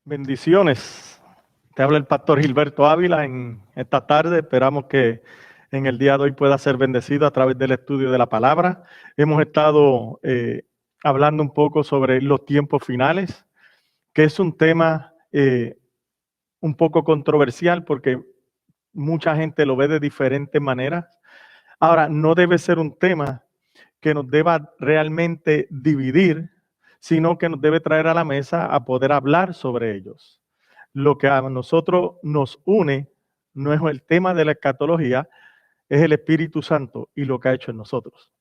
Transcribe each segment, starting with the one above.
Bendiciones. Te habla el pastor Gilberto Ávila en esta tarde. Esperamos que en el día de hoy pueda ser bendecido a través del estudio de la palabra. Hemos estado hablando un poco sobre los tiempos finales, que es un tema un poco controversial porque mucha gente lo ve de diferentes maneras. Ahora, no debe ser un tema que nos deba realmente dividir, sino que nos debe traer a la mesa a poder hablar sobre ellos. Lo que a nosotros nos une no es el tema de la escatología, es el Espíritu Santo y lo que ha hecho en nosotros.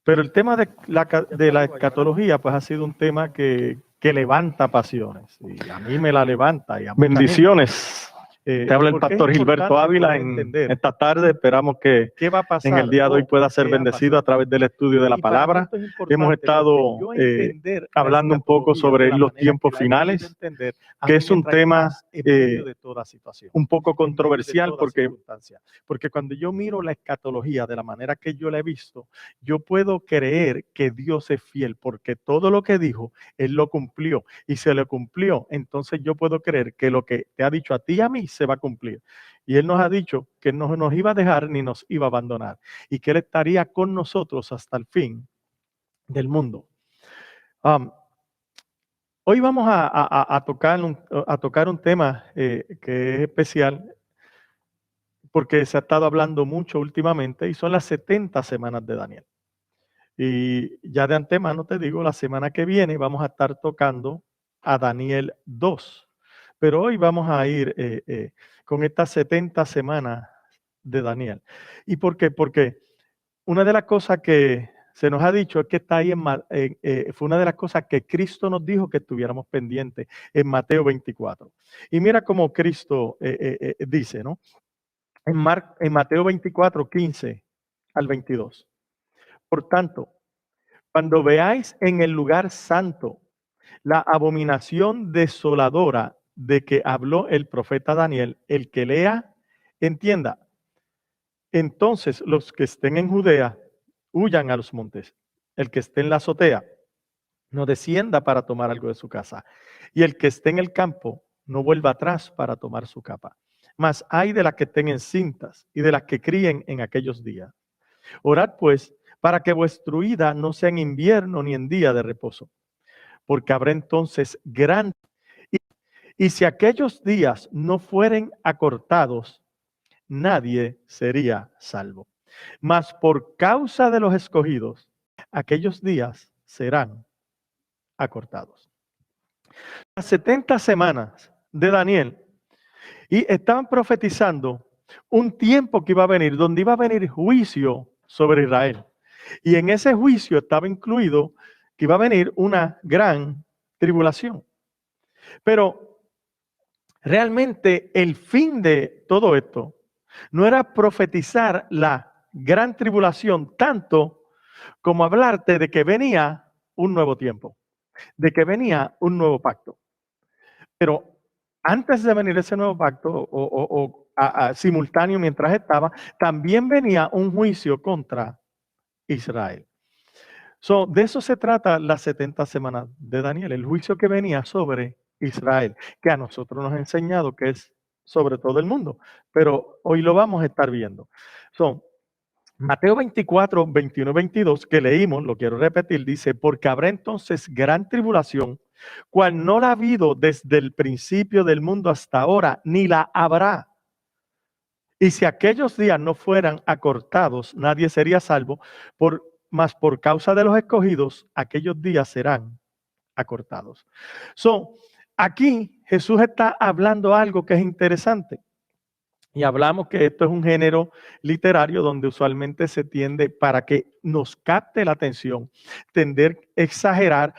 Pero el tema de la escatología pues ha sido un tema que levanta pasiones. Y a mí me la levanta. Y a bendiciones. Te habla el pastor Gilberto Ávila en esta tarde. Esperamos que en el día de hoy pueda ser bendecido a través del estudio de la palabra. Hemos estado hablando un poco sobre los tiempos finales, que es un tema un poco controversial porque cuando yo miro la escatología de la manera que yo la he visto, yo puedo creer que Dios es fiel porque todo lo que dijo, Él lo cumplió y se lo cumplió. Entonces yo puedo creer que lo que te ha dicho a ti y a mí se va a cumplir. Y Él nos ha dicho que no nos iba a dejar ni nos iba a abandonar y que Él estaría con nosotros hasta el fin del mundo. Hoy vamos a tocar un tema que es especial porque se ha estado hablando mucho últimamente y son las 70 semanas de Daniel. Y ya de antemano te digo, la semana que viene vamos a estar tocando a Daniel 2. Pero hoy vamos a ir con estas 70 semanas de Daniel. ¿Y por qué? Porque una de las cosas que se nos ha dicho es que está ahí fue una de las cosas que Cristo nos dijo que estuviéramos pendientes en Mateo 24. Y mira cómo Cristo dice, ¿no? En Mateo 24, 15 al 22. Por tanto, cuando veáis en el lugar santo la abominación desoladora de que habló el profeta Daniel, el que lea, entienda. Entonces los que estén en Judea, huyan a los montes. El que esté en la azotea, no descienda para tomar algo de su casa. Y el que esté en el campo, no vuelva atrás para tomar su capa. Mas hay de las que estén encintas y de las que críen en aquellos días. Orad pues para que vuestra huida no sea en invierno ni en día de reposo, porque habrá entonces gran... Y si aquellos días no fueren acortados, nadie sería salvo. Mas por causa de los escogidos, aquellos días serán acortados. Las 70 semanas de Daniel, y estaban profetizando un tiempo que iba a venir, donde iba a venir juicio sobre Israel. Y en ese juicio estaba incluido que iba a venir una gran tribulación. Pero realmente el fin de todo esto no era profetizar la gran tribulación tanto como hablarte de que venía un nuevo tiempo, de que venía un nuevo pacto. Pero antes de venir ese nuevo pacto simultáneo mientras estaba, también venía un juicio contra Israel. De eso se trata las 70 semanas de Daniel, el juicio que venía sobre Israel, que a nosotros nos ha enseñado que es sobre todo el mundo, pero hoy lo vamos a estar viendo. Mateo 24, 21, 22, que leímos, lo quiero repetir, dice, porque habrá entonces gran tribulación, cual no la ha habido desde el principio del mundo hasta ahora, ni la habrá. Y si aquellos días no fueran acortados, nadie sería salvo, mas por causa de los escogidos, aquellos días serán acortados. Aquí Jesús está hablando algo que es interesante. Y hablamos que esto es un género literario donde usualmente se tiende, para que nos capte la atención, tender a exagerar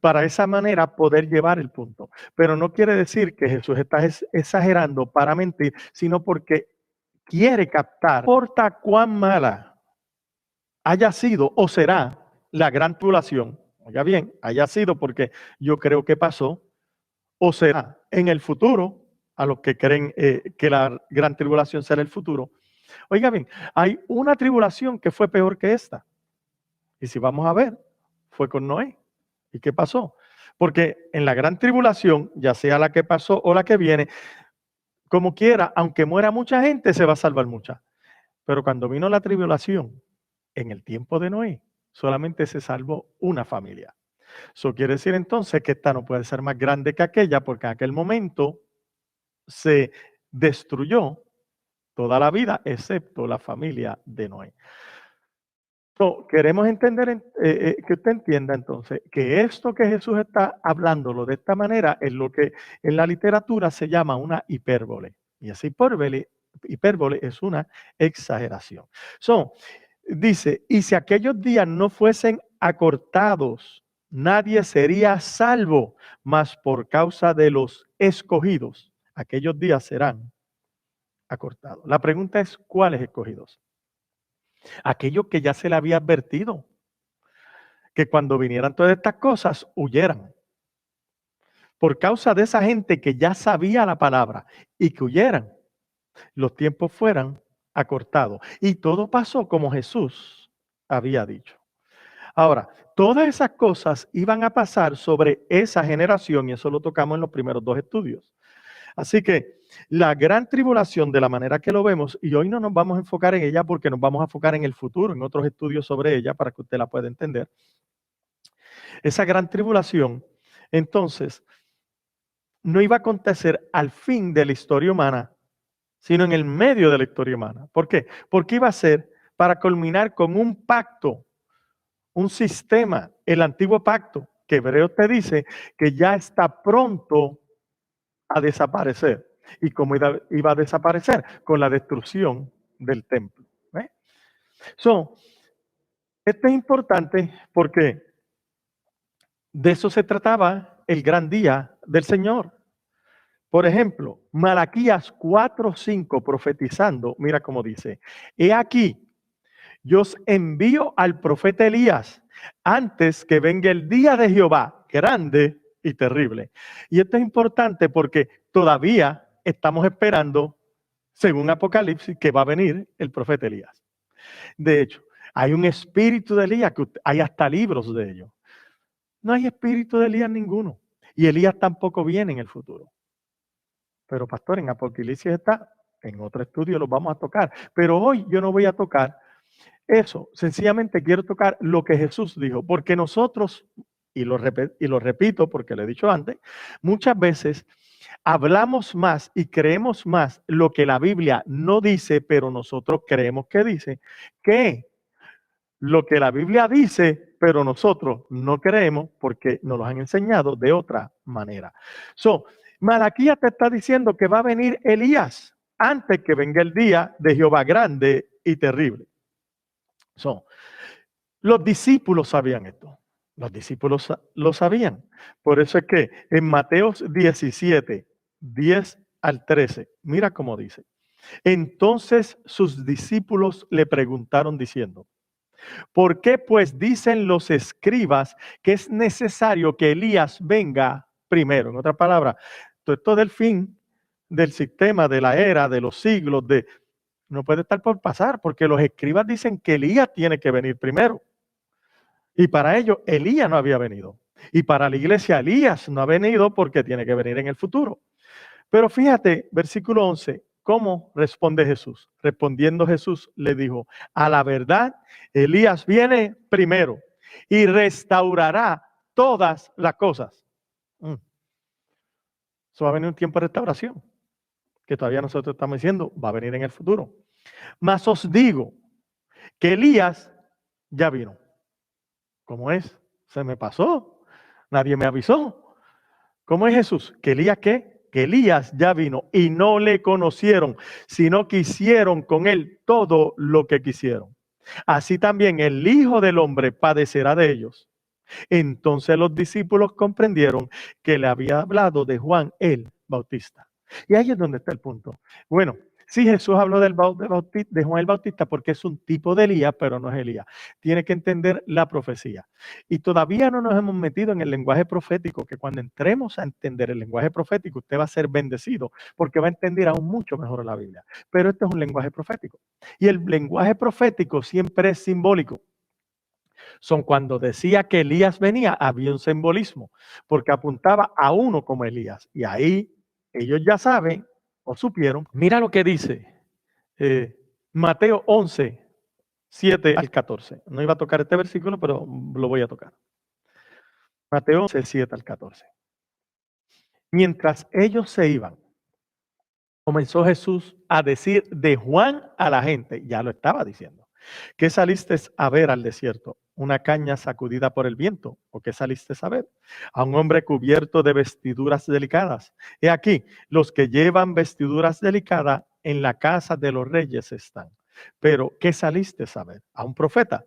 para de esa manera poder llevar el punto. Pero no quiere decir que Jesús está exagerando para mentir, sino porque quiere captar, no importa cuán mala haya sido o será la gran tribulación, oiga bien, haya sido porque yo creo que pasó, o será en el futuro, a los que creen que la gran tribulación será el futuro. Oiga bien, hay una tribulación que fue peor que esta. Y si vamos a ver, fue con Noé. ¿Y qué pasó? Porque en la gran tribulación, ya sea la que pasó o la que viene, como quiera, aunque muera mucha gente, se va a salvar mucha. Pero cuando vino la tribulación, en el tiempo de Noé, solamente se salvó una familia. Eso quiere decir entonces que esta no puede ser más grande que aquella, porque en aquel momento se destruyó toda la vida, excepto la familia de Noé. So, queremos entender, que usted entienda entonces que esto que Jesús está hablándolo de esta manera es lo que en la literatura se llama una hipérbole. Y esa hipérbole es una exageración. So, dice, y si aquellos días no fuesen acortados, nadie sería salvo, mas por causa de los escogidos, aquellos días serán acortados. La pregunta es, ¿cuáles escogidos? Aquellos que ya se le había advertido que cuando vinieran todas estas cosas huyeran. Por causa de esa gente que ya sabía la palabra y que huyeran, los tiempos fueran acortados. Y todo pasó como Jesús había dicho. Ahora, todas esas cosas iban a pasar sobre esa generación y eso lo tocamos en los primeros dos estudios. Así que la gran tribulación, de la manera que lo vemos, y hoy no nos vamos a enfocar en ella porque nos vamos a enfocar en el futuro, en otros estudios sobre ella para que usted la pueda entender. Esa gran tribulación, entonces, no iba a acontecer al fin de la historia humana, sino en el medio de la historia humana. ¿Por qué? Porque iba a ser para culminar con un pacto, un sistema, el antiguo pacto, que Hebreos te dice que ya está pronto a desaparecer. ¿Y cómo iba a desaparecer? Con la destrucción del templo. So, esto es importante porque de eso se trataba el gran día del Señor. Por ejemplo, Malaquías 4:5 profetizando, mira cómo dice, he aquí, yo os envío al profeta Elías antes que venga el día de Jehová, grande y terrible. Y esto es importante porque todavía estamos esperando, según Apocalipsis, que va a venir el profeta Elías. De hecho, hay un espíritu de Elías, que hay hasta libros de ellos. No hay espíritu de Elías ninguno. Y Elías tampoco viene en el futuro. Pero pastor, en Apocalipsis está, en otro estudio lo vamos a tocar. Pero hoy yo no voy a tocar eso. Sencillamente quiero tocar lo que Jesús dijo. Porque nosotros, y lo repito porque lo he dicho antes, muchas veces hablamos más y creemos más lo que la Biblia no dice, pero nosotros creemos que dice, que lo que la Biblia dice, pero nosotros no creemos porque nos lo han enseñado de otra manera. So, Malaquías te está diciendo que va a venir Elías antes que venga el día de Jehová grande y terrible. So, los discípulos sabían esto. Los discípulos lo sabían. Por eso es que en Mateo 17, 10 al 13, mira cómo dice. Entonces sus discípulos le preguntaron diciendo, ¿por qué pues dicen los escribas que es necesario que Elías venga primero? En otras palabras, todo esto del fin del sistema, de la era, de los siglos, no puede estar por pasar, porque los escribas dicen que Elías tiene que venir primero. Y para ellos, Elías no había venido. Y para la iglesia, Elías no ha venido porque tiene que venir en el futuro. Pero fíjate, versículo 11, ¿cómo responde Jesús? Respondiendo Jesús le dijo, a la verdad, Elías viene primero y restaurará todas las cosas. Eso va a venir un tiempo de restauración, que todavía nosotros estamos diciendo, va a venir en el futuro. Mas os digo que Elías ya vino. ¿Cómo es? Se me pasó. Nadie me avisó. ¿Cómo es Jesús? ¿Que Elías qué? Que Elías ya vino y no le conocieron, sino que hicieron con él todo lo que quisieron. Así también el Hijo del Hombre padecerá de ellos. Entonces los discípulos comprendieron que le había hablado de Juan el Bautista. Y ahí es donde está el punto. Bueno, sí, Jesús habló de Juan el Bautista porque es un tipo de Elías, pero no es Elías. Tiene que entender la profecía. Y todavía no nos hemos metido en el lenguaje profético, que cuando entremos a entender el lenguaje profético, usted va a ser bendecido porque va a entender aún mucho mejor la Biblia. Pero esto es un lenguaje profético. Y el lenguaje profético siempre es simbólico. Cuando decía que Elías venía, había un simbolismo, porque apuntaba a uno como Elías. Y ahí ellos ya saben o supieron. Mira lo que dice Mateo 11, 7 al 14. No iba a tocar este versículo, pero lo voy a tocar. Mateo 11, 7 al 14. Mientras ellos se iban, comenzó Jesús a decir de Juan a la gente, ya lo estaba diciendo: ¿qué saliste a ver al desierto? ¿Una caña sacudida por el viento? ¿O qué saliste a ver? A un hombre cubierto de vestiduras delicadas. He aquí, los que llevan vestiduras delicadas en la casa de los reyes están. Pero, ¿qué saliste a ver? A un profeta.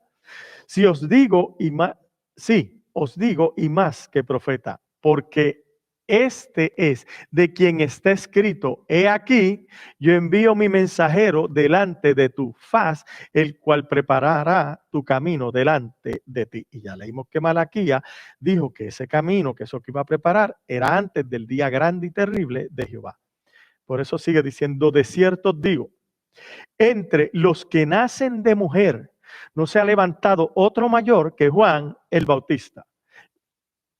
Si os digo y más, sí, os digo y más que profeta, porque este es de quien está escrito: he aquí, yo envío mi mensajero delante de tu faz, el cual preparará tu camino delante de ti. Y ya leímos que Malaquía dijo que ese camino, que eso que iba a preparar, era antes del día grande y terrible de Jehová. Por eso sigue diciendo: de cierto os digo, entre los que nacen de mujer no se ha levantado otro mayor que Juan el Bautista.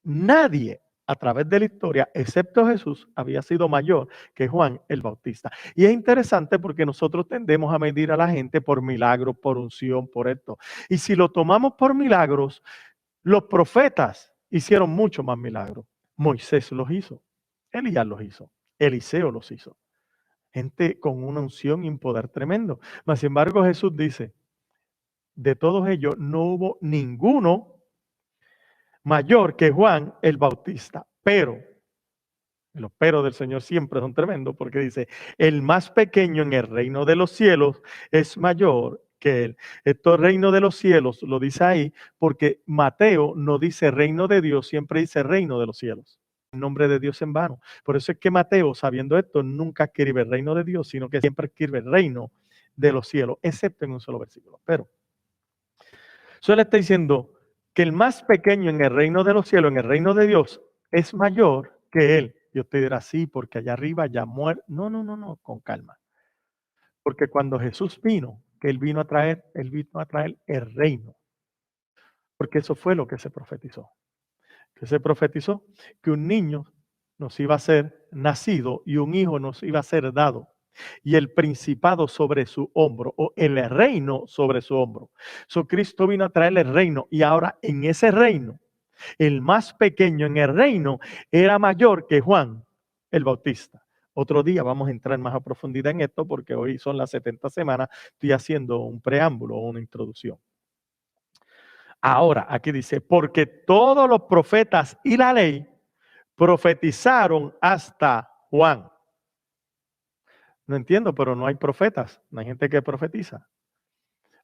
Nadie a través de la historia, excepto Jesús, había sido mayor que Juan el Bautista. Y es interesante porque nosotros tendemos a medir a la gente por milagros, por unción, por esto. Y si lo tomamos por milagros, los profetas hicieron mucho más milagros. Moisés los hizo, Elías los hizo, Eliseo los hizo. Gente con una unción y un poder tremendo. Mas, sin embargo, Jesús dice: de todos ellos no hubo ninguno mayor que Juan el Bautista. Pero, los peros del Señor siempre son tremendos, porque dice: el más pequeño en el reino de los cielos es mayor que él. Esto reino de los cielos lo dice ahí porque Mateo no dice reino de Dios, siempre dice reino de los cielos. El nombre de Dios en vano. Por eso es que Mateo, sabiendo esto, nunca escribe el reino de Dios, sino que siempre escribe el reino de los cielos, excepto en un solo versículo. Pero solo está diciendo que el más pequeño en el reino de los cielos, en el reino de Dios, es mayor que él. Y usted dirá: sí, porque allá arriba ya muere. No, no, no, no, con calma. Porque cuando Jesús vino, que él vino a traer el reino. Porque eso fue lo que se profetizó. Que se profetizó que un niño nos iba a ser nacido y un hijo nos iba a ser dado, y el principado sobre su hombro, o el reino sobre su hombro. Cristo vino a traer el reino, y ahora en ese reino, el más pequeño en el reino era mayor que Juan el Bautista. Otro día vamos a entrar más a profundidad en esto, porque hoy son las 70 semanas, estoy haciendo un preámbulo o una introducción. Ahora, aquí dice: porque todos los profetas y la ley profetizaron hasta Juan. No entiendo, pero no hay profetas, no hay gente que profetiza.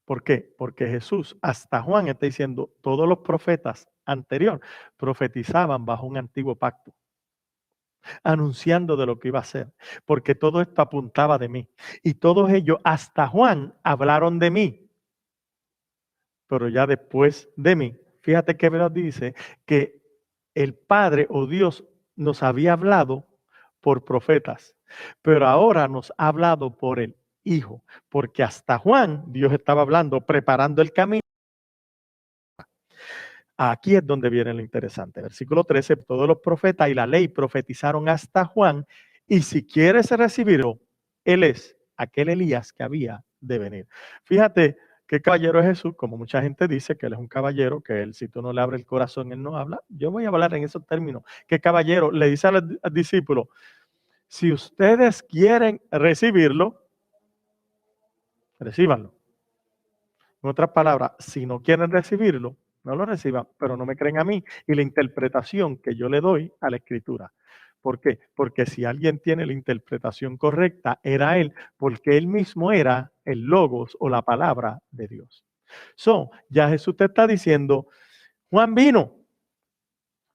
¿Por qué? Porque Jesús, hasta Juan, está diciendo: todos los profetas anterior profetizaban bajo un antiguo pacto, anunciando de lo que iba a ser, porque todo esto apuntaba de mí. Y todos ellos, hasta Juan, hablaron de mí. Pero ya después de mí, fíjate que Hebreos dice que el Padre o Dios nos había hablado por profetas, pero ahora nos ha hablado por el Hijo, porque hasta Juan Dios estaba hablando, preparando el camino. Aquí es donde viene lo interesante. Versículo 13: todos los profetas y la ley profetizaron hasta Juan, y si quieres recibirlo, él es aquel Elías que había de venir. Fíjate qué caballero es Jesús, como mucha gente dice que él es un caballero, que él, si tú no le abres el corazón, él no habla. Yo voy a hablar en esos términos. ¿Qué caballero? Le dice al discípulo: si ustedes quieren recibirlo, recíbanlo. En otras palabras, si no quieren recibirlo, no lo reciban, pero no me creen a mí y la interpretación que yo le doy a la escritura. ¿Por qué? Porque si alguien tiene la interpretación correcta, era él, porque él mismo era el logos o la palabra de Dios. Ya Jesús te está diciendo: Juan vino,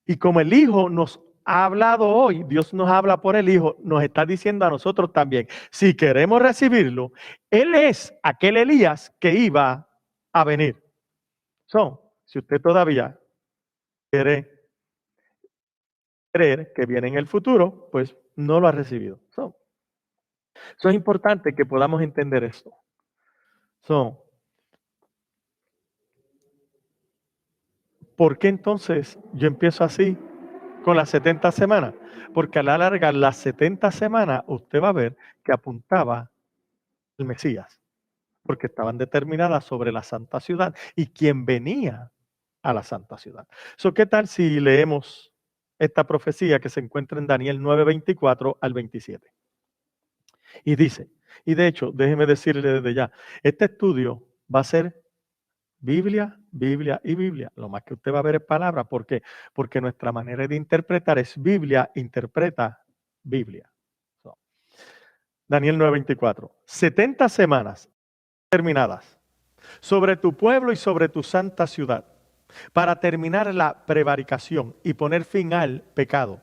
y como el Hijo nos ha hablado hoy, Dios nos habla por el Hijo, nos está diciendo a nosotros también: si queremos recibirlo, Él es aquel Elías que iba a venir. Si usted todavía quiere creer que viene en el futuro, pues no lo ha recibido. Es importante que podamos entender esto. ¿Por qué entonces yo empiezo así con las 70 semanas? Porque a la larga, las 70 semanas, usted va a ver que apuntaba al Mesías, porque estaban determinadas sobre la santa ciudad y quién venía a la santa ciudad. ¿Qué tal si leemos esta profecía que se encuentra en Daniel 9:24 al 27? Y dice, y de hecho, déjeme decirle desde ya, este estudio va a ser Biblia, Biblia y Biblia. Lo más que usted va a ver es palabra. ¿Por qué? Porque nuestra manera de interpretar es Biblia, interpreta Biblia. So, Daniel 9:24. 70 semanas terminadas sobre tu pueblo y sobre tu santa ciudad, para terminar la prevaricación y poner fin al pecado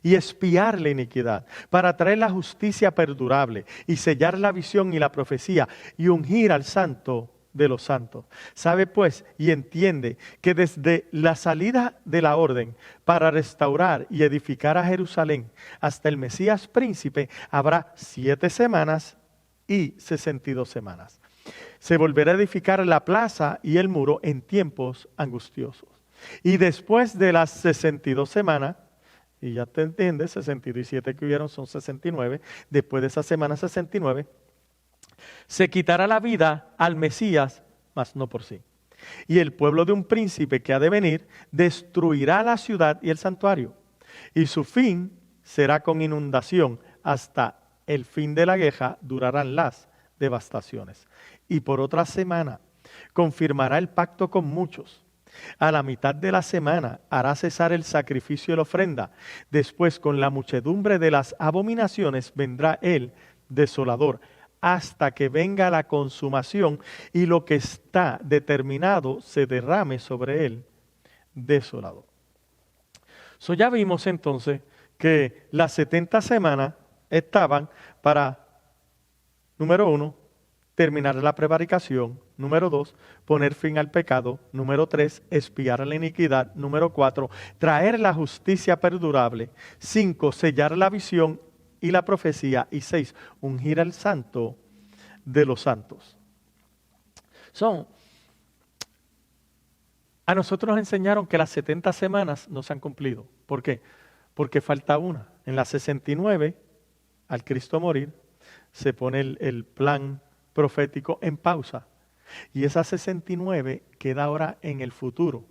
y expiar la iniquidad, para traer la justicia perdurable y sellar la visión y la profecía y ungir al santo de los santos. Sabe pues y entiende que desde la salida de la orden para restaurar y edificar a Jerusalén hasta el Mesías príncipe habrá 7 semanas y 62 semanas. Se volverá a edificar la plaza y el muro en tiempos angustiosos. Y después de las 62 semanas, y ya te entiendes, 67 que hubieron son 69, después de esa semana 69, se quitará la vida al Mesías, mas no por sí. Y el pueblo de un príncipe que ha de venir destruirá la ciudad y el santuario. Y su fin será con inundación. Hasta el fin de la guerra durarán las devastaciones. Y por otra semana confirmará el pacto con muchos. A la mitad de la semana hará cesar el sacrificio y la ofrenda. Después, con la muchedumbre de las abominaciones, vendrá el desolador, hasta que venga la consumación y lo que está determinado se derrame sobre él desolador. Ya vimos entonces que las 70 semanas estaban para, número 1, terminar la prevaricación. Número 2, poner fin al pecado. Número 3, expiar la iniquidad. Número 4, traer la justicia perdurable. 5, sellar la visión y la profecía. Y 6, ungir al santo de los santos. A nosotros nos enseñaron que las 70 semanas no se han cumplido. ¿Por qué? Porque falta una. En la 69, al Cristo morir, se pone el plan profético en pausa. Y esa 69 queda ahora en el futuro,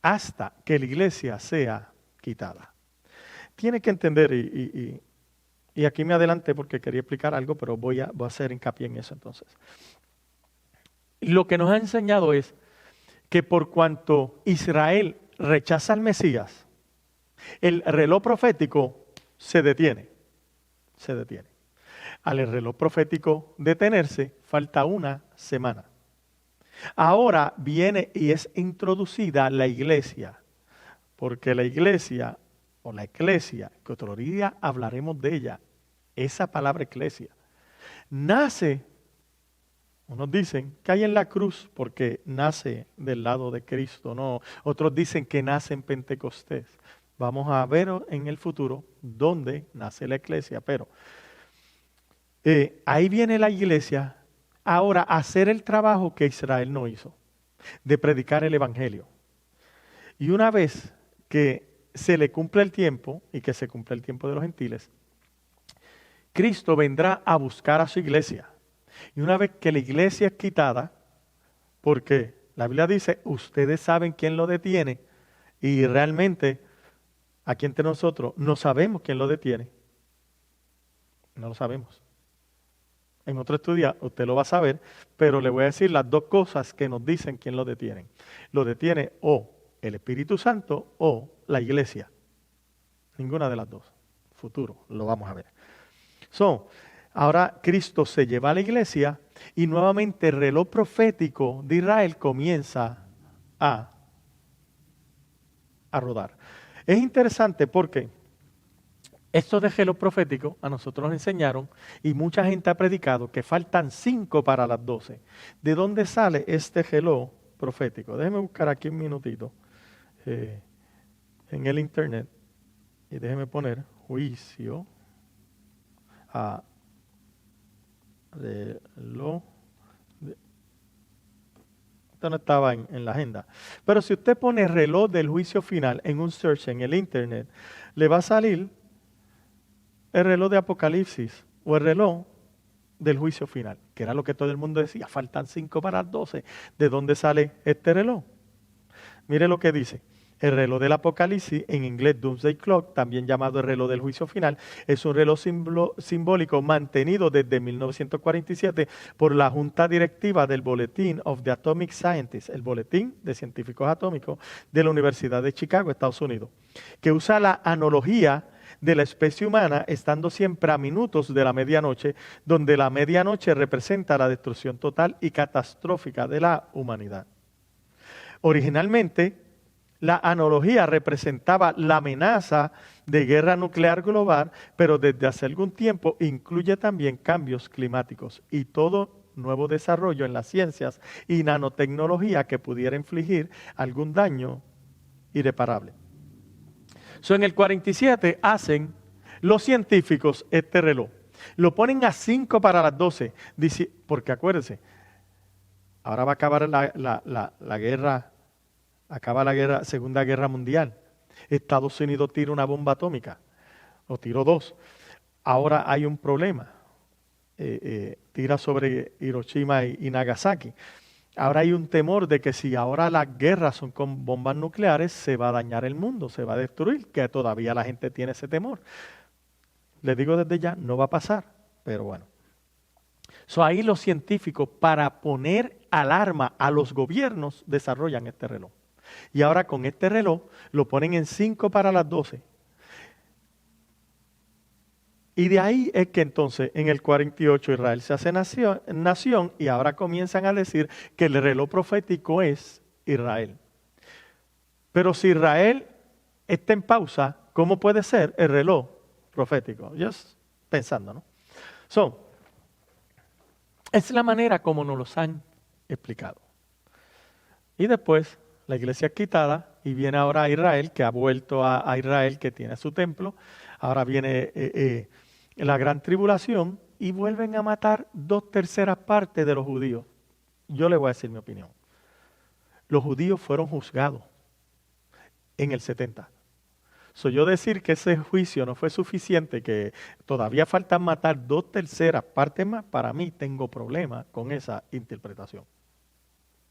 hasta que la iglesia sea quitada. Tiene que entender, y aquí me adelanté porque quería explicar algo, pero voy a hacer hincapié en eso entonces. Lo que nos ha enseñado es que por cuanto Israel rechaza al Mesías, el reloj profético se detiene. Se detiene. Al reloj profético detenerse, falta una semana. Ahora viene y es introducida la iglesia, porque la iglesia, o la eclesia, que otro día hablaremos de ella, esa palabra eclesia, nace, unos dicen que hay en la cruz porque nace del lado de Cristo, no, otros dicen que nace en Pentecostés. Vamos a ver en el futuro dónde nace la iglesia, pero ahí viene la iglesia ahora a hacer el trabajo que Israel no hizo, de predicar el evangelio. Y una vez que se le cumple el tiempo, y que se cumple el tiempo de los gentiles, Cristo vendrá a buscar a su iglesia. Y una vez que la iglesia es quitada, porque la Biblia dice, ustedes saben quién lo detiene, y realmente aquí entre nosotros no sabemos quién lo detiene. No lo sabemos. En otro estudio usted lo va a saber, pero le voy a decir las dos cosas que nos dicen quién lo detiene. Lo detiene o el Espíritu Santo o la iglesia. Ninguna de las dos. Futuro, lo vamos a ver. Ahora Cristo se lleva a la iglesia y nuevamente el reloj profético de Israel comienza a rodar. Es interesante porque esto de reloj profético a nosotros nos enseñaron y mucha gente ha predicado que faltan 5 para las 12. ¿De dónde sale este reloj profético? Déjeme buscar aquí un minutito en el internet y déjeme poner juicio a reloj Esto no estaba en la agenda. Pero si usted pone reloj del juicio final en un search en el internet, le va a salir el reloj de Apocalipsis o el reloj del juicio final, que era lo que todo el mundo decía, faltan 5 para las 12. ¿De dónde sale este reloj? Mire lo que dice. El reloj del Apocalipsis, en inglés Doomsday Clock, también llamado el reloj del juicio final, es un reloj simbólico mantenido desde 1947 por la Junta Directiva del Bulletin of the Atomic Scientists, el Boletín de Científicos Atómicos de la Universidad de Chicago, Estados Unidos, que usa la analogía de la especie humana estando siempre a minutos de la medianoche, donde la medianoche representa la destrucción total y catastrófica de la humanidad. Originalmente, la analogía representaba la amenaza de guerra nuclear global, pero desde hace algún tiempo incluye también cambios climáticos y todo nuevo desarrollo en las ciencias y nanotecnología que pudiera infligir algún daño irreparable. En el 47 hacen los científicos este reloj. Lo ponen a 5 para las 12, dice, porque acuérdense, ahora va a acabar la guerra. Acaba la Segunda Guerra Mundial. Estados Unidos tira una bomba atómica, o tiró 2. Ahora hay un problema. Tira sobre Hiroshima y Nagasaki. Ahora hay un temor de que si ahora las guerras son con bombas nucleares, se va a dañar el mundo, se va a destruir, que todavía la gente tiene ese temor. Les digo desde ya, no va a pasar, pero bueno. Ahí los científicos, para poner alarma a los gobiernos, desarrollan este reloj. Y ahora con este reloj lo ponen en 5 para las 12. Y de ahí es que entonces en el 48 Israel se hace nación y ahora comienzan a decir que el reloj profético es Israel. Pero si Israel está en pausa, ¿cómo puede ser el reloj profético? Just pensando, ¿no? Es la manera como nos los han explicado. Y después la iglesia es quitada y viene ahora a Israel, que ha vuelto a Israel, que tiene su templo. Ahora viene la gran tribulación y vuelven a matar 2/3 partes de los judíos. Yo le voy a decir mi opinión. Los judíos fueron juzgados en el 70. Yo decir que ese juicio no fue suficiente, que todavía faltan matar 2/3 partes más, para mí tengo problemas con esa interpretación.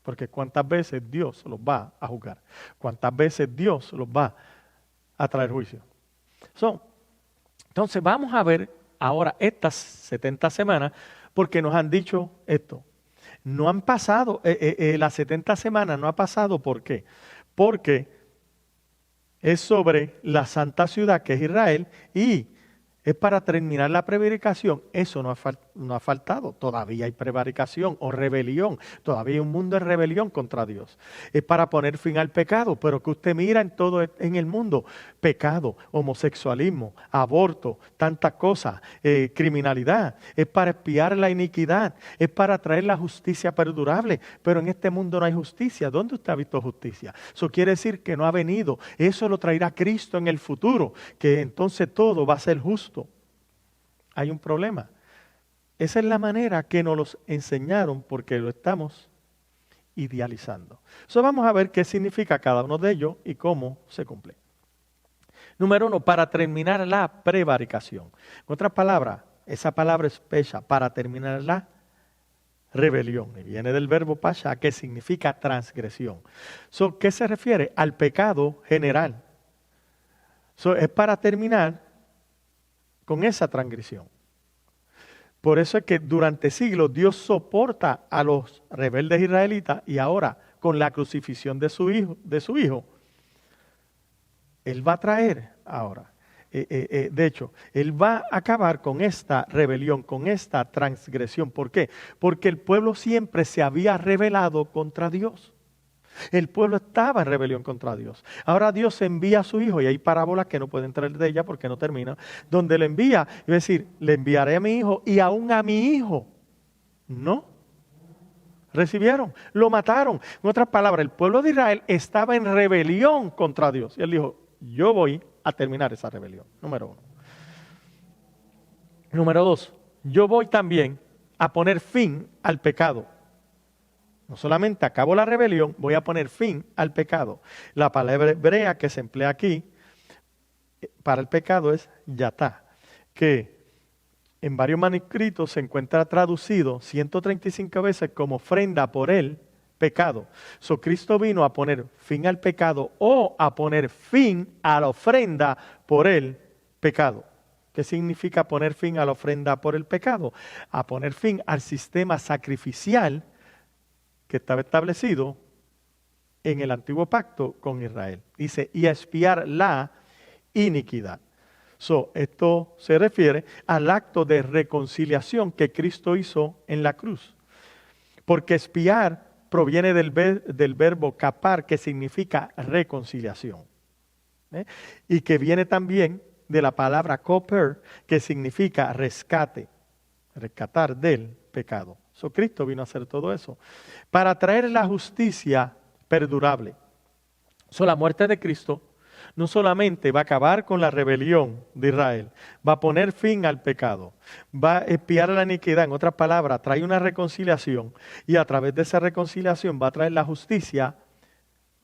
Porque cuántas veces Dios los va a juzgar, cuántas veces Dios los va a traer juicio. Entonces vamos a ver ahora estas 70 semanas, porque nos han dicho esto. No han pasado, las 70 semanas no ha pasado, ¿por qué? Porque es sobre la santa ciudad que es Israel y es para terminar la prevaricación. Eso no ha faltado. Todavía hay prevaricación o rebelión. Todavía hay un mundo de rebelión contra Dios. Es para poner fin al pecado. Pero que usted mira en todo en el mundo. Pecado, homosexualismo, aborto, tantas cosas, criminalidad. Es para expiar la iniquidad. Es para traer la justicia perdurable. Pero en este mundo no hay justicia. ¿Dónde usted ha visto justicia? Eso quiere decir que no ha venido. Eso lo traerá Cristo en el futuro. Que entonces todo va a ser justo. Hay un problema. Esa es la manera que nos los enseñaron porque lo estamos idealizando. Vamos a ver qué significa cada uno de ellos y cómo se cumple. Número 1, para terminar la prevaricación. En otras palabras, esa palabra es pesha, para terminar la rebelión. Y viene del verbo pasha, que significa transgresión. ¿Qué se refiere? Al pecado general. Es para terminar con esa transgresión. Por eso es que durante siglos Dios soporta a los rebeldes israelitas y ahora con la crucifixión de su hijo, Él va a traer ahora. De hecho, Él va a acabar con esta rebelión, con esta transgresión. ¿Por qué? Porque el pueblo siempre se había rebelado contra Dios. El pueblo estaba en rebelión contra Dios. Ahora Dios envía a su hijo, y hay parábolas que no pueden entrar de ella porque no termina, donde le envía, y va a decir, le enviaré a mi hijo y aún a mi hijo. No. Recibieron, lo mataron. En otras palabras, el pueblo de Israel estaba en rebelión contra Dios. Y él dijo, yo voy a terminar esa rebelión. Número 1. Número 2, yo voy también a poner fin al pecado. No solamente acabo la rebelión, voy a poner fin al pecado. La palabra hebrea que se emplea aquí para el pecado es yatá, que en varios manuscritos se encuentra traducido 135 veces como ofrenda por el pecado. So, Cristo vino a poner fin al pecado o a poner fin a la ofrenda por el pecado. ¿Qué significa poner fin a la ofrenda por el pecado? A poner fin al sistema sacrificial que estaba establecido en el antiguo pacto con Israel. Dice, y a expiar la iniquidad. Esto se refiere al acto de reconciliación que Cristo hizo en la cruz. Porque expiar proviene del verbo capar, que significa reconciliación. Y que viene también de la palabra coper, que significa rescate, rescatar del pecado. Cristo vino a hacer todo eso para traer la justicia perdurable. La muerte de Cristo no solamente va a acabar con la rebelión de Israel, va a poner fin al pecado, va a expiar la iniquidad, en otras palabras, trae una reconciliación, y a través de esa reconciliación va a traer la justicia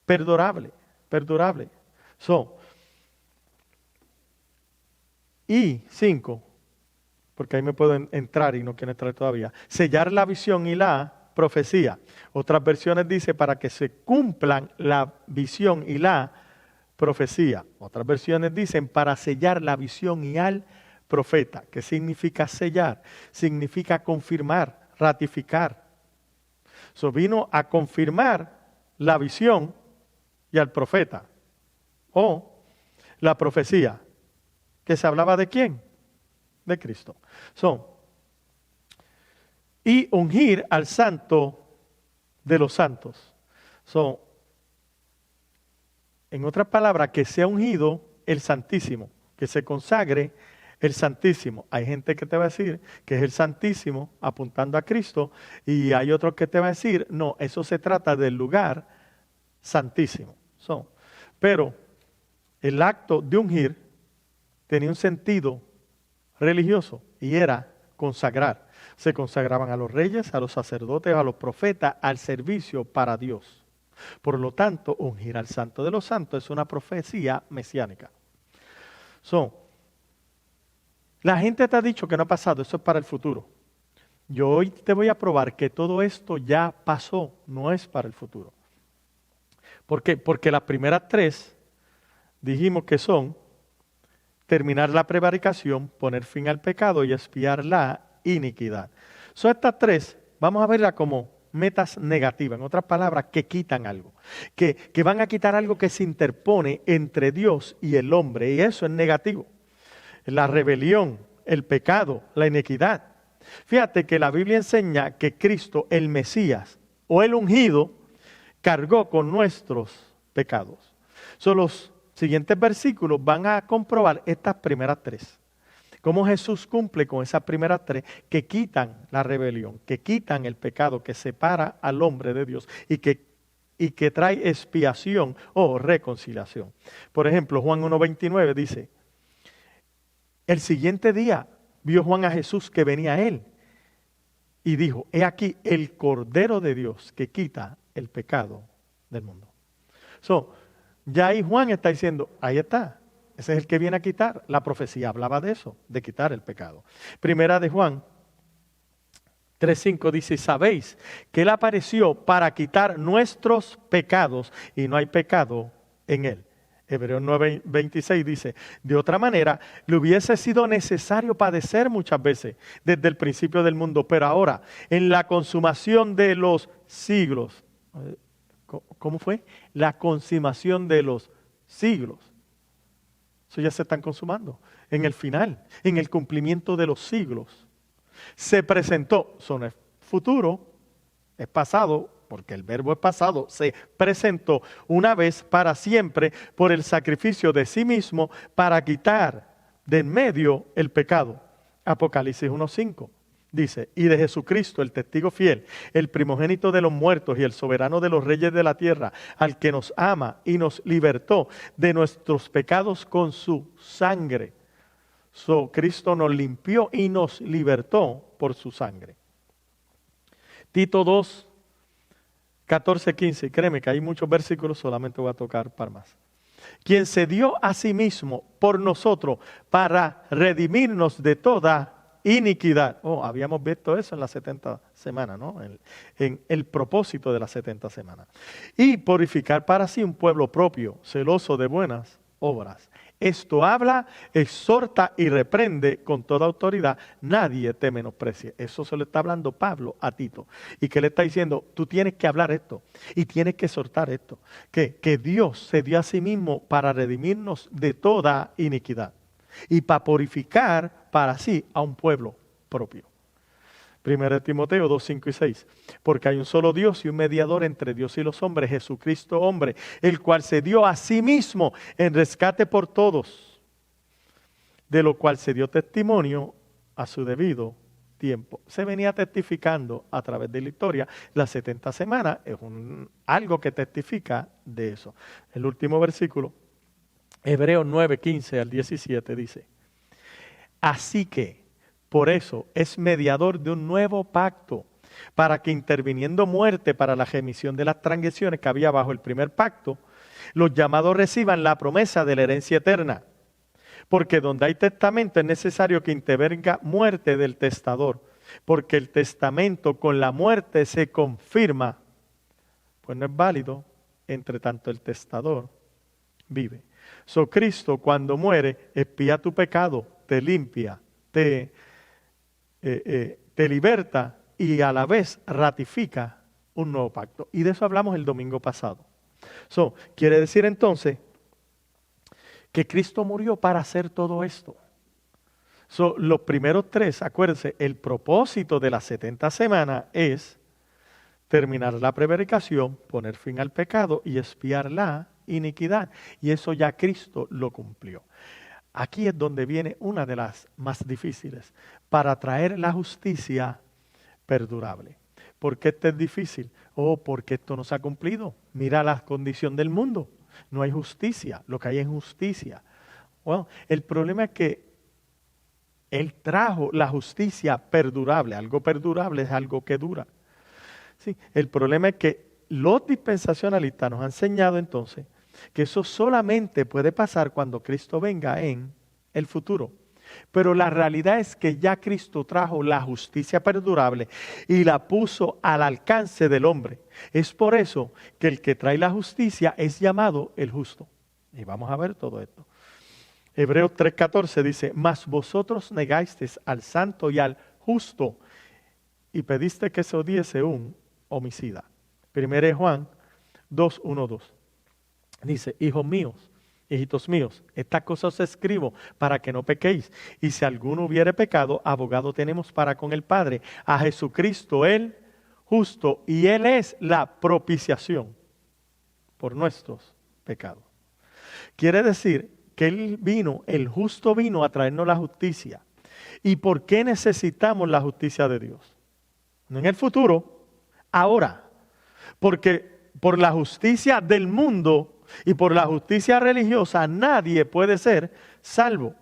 perdurable. Y 5, porque ahí me puedo entrar y no quiero entrar todavía, sellar la visión y la profecía. Otras versiones dice para que se cumplan la visión y la profecía. Otras versiones dicen para sellar la visión y al profeta. ¿Qué significa sellar? Significa confirmar, ratificar. Vino a confirmar la visión y al profeta. O la profecía. ¿Que se hablaba de quién? De Cristo. Y ungir al santo de los santos. En otras palabras, que sea ungido el Santísimo, que se consagre el Santísimo. Hay gente que te va a decir que es el Santísimo apuntando a Cristo, y hay otros que te va a decir, no, eso se trata del lugar santísimo. Pero el acto de ungir tenía un sentido religioso y era consagrar. Se consagraban a los reyes, a los sacerdotes, a los profetas, al servicio para Dios. Por lo tanto, ungir al Santo de los Santos es una profecía mesiánica. La gente te ha dicho que no ha pasado, eso es para el futuro. Yo hoy te voy a probar que todo esto ya pasó, no es para el futuro. ¿Por qué? Porque las primeras 3 dijimos que son terminar la prevaricación, poner fin al pecado y expiar la iniquidad. Estas 3, vamos a verlas como metas negativas, en otras palabras, que quitan algo, que van a quitar algo que se interpone entre Dios y el hombre, y eso es negativo. La rebelión, el pecado, la iniquidad. Fíjate que la Biblia enseña que Cristo, el Mesías o el ungido, cargó con nuestros pecados. Los siguientes versículos van a comprobar estas primeras 3. Cómo Jesús cumple con esas primeras 3 que quitan la rebelión, que quitan el pecado, que separa al hombre de Dios y que trae expiación o reconciliación. Por ejemplo, Juan 1:29 dice, el siguiente día vio Juan a Jesús que venía a él y dijo, he aquí el Cordero de Dios que quita el pecado del mundo. Ya ahí Juan está diciendo, ahí está. Ese es el que viene a quitar. La profecía hablaba de eso, de quitar el pecado. Primera de Juan 3:5 dice, sabéis que Él apareció para quitar nuestros pecados y no hay pecado en Él. Hebreos 9:26 dice, de otra manera, le hubiese sido necesario padecer muchas veces desde el principio del mundo, pero ahora, en la consumación de los siglos. ¿Cómo fue? La consumación de los siglos. Eso ya se están consumando. En el final, en el cumplimiento de los siglos. Se presentó, eso no es futuro, es pasado, porque el verbo es pasado, se presentó una vez para siempre por el sacrificio de sí mismo para quitar de en medio el pecado. Apocalipsis 1:5. Dice, y de Jesucristo, el testigo fiel, el primogénito de los muertos y el soberano de los reyes de la tierra, al que nos ama y nos libertó de nuestros pecados con su sangre. Cristo nos limpió y nos libertó por su sangre. Tito 2, 14, 15, y créeme que hay muchos versículos, solamente voy a tocar para más. Quien se dio a sí mismo por nosotros para redimirnos de toda iniquidad. Habíamos visto eso en las 70 semanas, ¿no? En el propósito de las 70 semanas. Y purificar para sí un pueblo propio, celoso de buenas obras. Esto habla, exhorta y reprende con toda autoridad. Nadie te menosprecie. Eso se lo está hablando Pablo a Tito. Y que le está diciendo, tú tienes que hablar esto y tienes que exhortar esto. Que Dios se dio a sí mismo para redimirnos de toda iniquidad y para purificar para sí a un pueblo propio. 1 Timoteo 2, 5 y 6. Porque hay un solo Dios y un mediador entre Dios y los hombres, Jesucristo hombre, el cual se dio a sí mismo en rescate por todos, de lo cual se dio testimonio a su debido tiempo. Se venía testificando a través de la historia. Las 70 semanas es algo que testifica de eso. El último versículo, Hebreos 9, 15 al 17 dice: así que, por eso es mediador de un nuevo pacto, para que interviniendo muerte para la remisión de las transgresiones que había bajo el primer pacto, los llamados reciban la promesa de la herencia eterna. Porque donde hay testamento es necesario que intervenga muerte del testador, porque el testamento con la muerte se confirma, pues no es válido, entre tanto el testador vive. Cristo cuando muere expía tu pecado, te limpia, te liberta y a la vez ratifica un nuevo pacto. Y de eso hablamos el domingo pasado. Quiere decir entonces que Cristo murió para hacer todo esto. Los primeros 3, acuérdense, el propósito de las 70 semanas es terminar la prevaricación, poner fin al pecado y expiar la iniquidad. Y eso ya Cristo lo cumplió. Aquí es donde viene una de las más difíciles, para traer la justicia perdurable. ¿Por qué esto es difícil? Porque esto no se ha cumplido. Mira la condición del mundo. No hay justicia, lo que hay es injusticia. Bueno, el problema es que Él trajo la justicia perdurable. Algo perdurable es algo que dura. Sí, el problema es que los dispensacionalistas nos han enseñado entonces que eso solamente puede pasar cuando Cristo venga en el futuro. Pero la realidad es que ya Cristo trajo la justicia perdurable y la puso al alcance del hombre. Es por eso que el que trae la justicia es llamado el justo. Y vamos a ver todo esto. Hebreos 3:14 dice: mas vosotros negasteis al santo y al justo y pediste que se odiese un homicida. 1 Juan 2:1-2. Dice: hijos míos, hijitos míos, estas cosas os escribo para que no pequéis. Y si alguno hubiere pecado, abogado tenemos para con el Padre, a Jesucristo el justo. Y Él es la propiciación por nuestros pecados. Quiere decir que Él vino, el justo vino a traernos la justicia. ¿Y por qué necesitamos la justicia de Dios? No en el futuro, ahora. Porque por la justicia del mundo y por la justicia religiosa nadie puede ser salvo.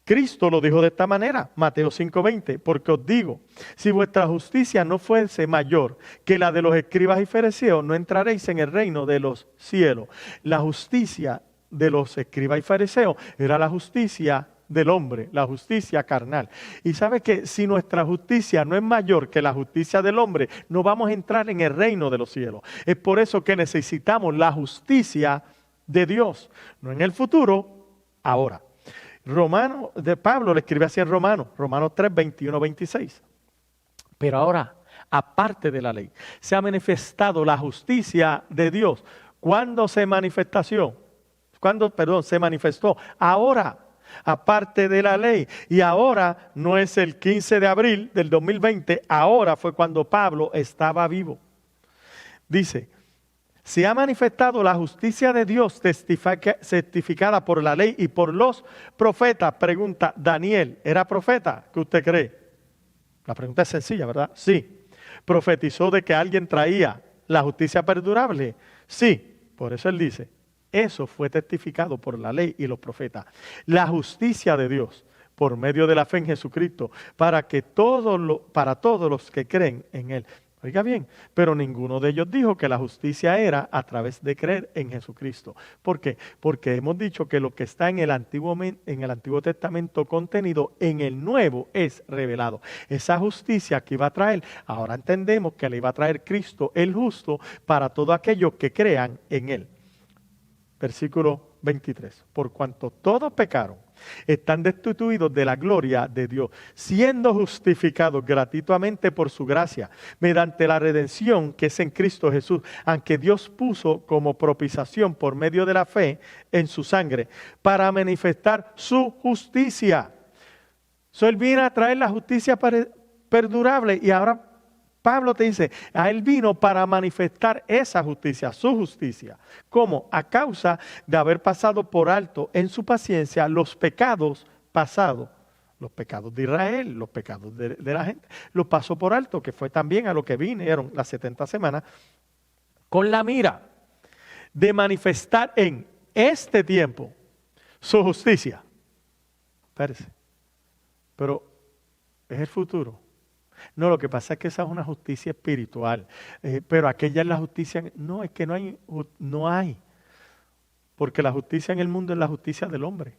Cristo lo dijo de esta manera, Mateo 5:20, porque os digo, si vuestra justicia no fuese mayor que la de los escribas y fariseos, no entraréis en el reino de los cielos. La justicia de los escribas y fariseos era la justicia del hombre, la justicia carnal. Y sabe que si nuestra justicia no es mayor que la justicia del hombre, no vamos a entrar en el reino de los cielos. Es por eso que necesitamos la justicia de Dios, no en el futuro, ahora. Pablo le escribe así en Romanos 3, 21, 26. Pero ahora, aparte de la ley, se ha manifestado la justicia de Dios. ¿Cuándo se manifestó? Ahora. Aparte de la ley. Y ahora no es el 15 de abril del 2020, ahora fue cuando Pablo estaba vivo. Dice: se ha manifestado la justicia de Dios certificada por la ley y por los profetas. Pregunta: ¿Daniel era profeta? ¿Qué usted cree? La pregunta es sencilla, ¿verdad? Sí. ¿Profetizó de que alguien traía la justicia perdurable? Sí. Por eso él dice: eso fue testificado por la ley y los profetas. La justicia de Dios por medio de la fe en Jesucristo para todos los que creen en Él. Oiga bien, pero ninguno de ellos dijo que la justicia era a través de creer en Jesucristo. ¿Por qué? Porque hemos dicho que lo que está en el Antiguo Testamento contenido en el Nuevo es revelado. Esa justicia que iba a traer, ahora entendemos que le iba a traer Cristo el justo para todos aquellos que crean en Él. Versículo 23. Por cuanto todos pecaron, están destituidos de la gloria de Dios, siendo justificados gratuitamente por su gracia, mediante la redención que es en Cristo Jesús, aunque Dios puso como propiciación por medio de la fe en su sangre, para manifestar su justicia. Él viene a traer la justicia perdurable, y ahora Pablo te dice, a él vino para manifestar esa justicia, su justicia. ¿Cómo? A causa de haber pasado por alto en su paciencia los pecados pasados, los pecados de Israel, los pecados de la gente. Los pasó por alto, que fue también a lo que vinieron las 70 semanas, con la mira de manifestar en este tiempo su justicia. Espérese, pero es el futuro. No, lo que pasa es que esa es una justicia espiritual, pero aquella es la justicia. No, es que no hay, porque la justicia en el mundo es la justicia del hombre.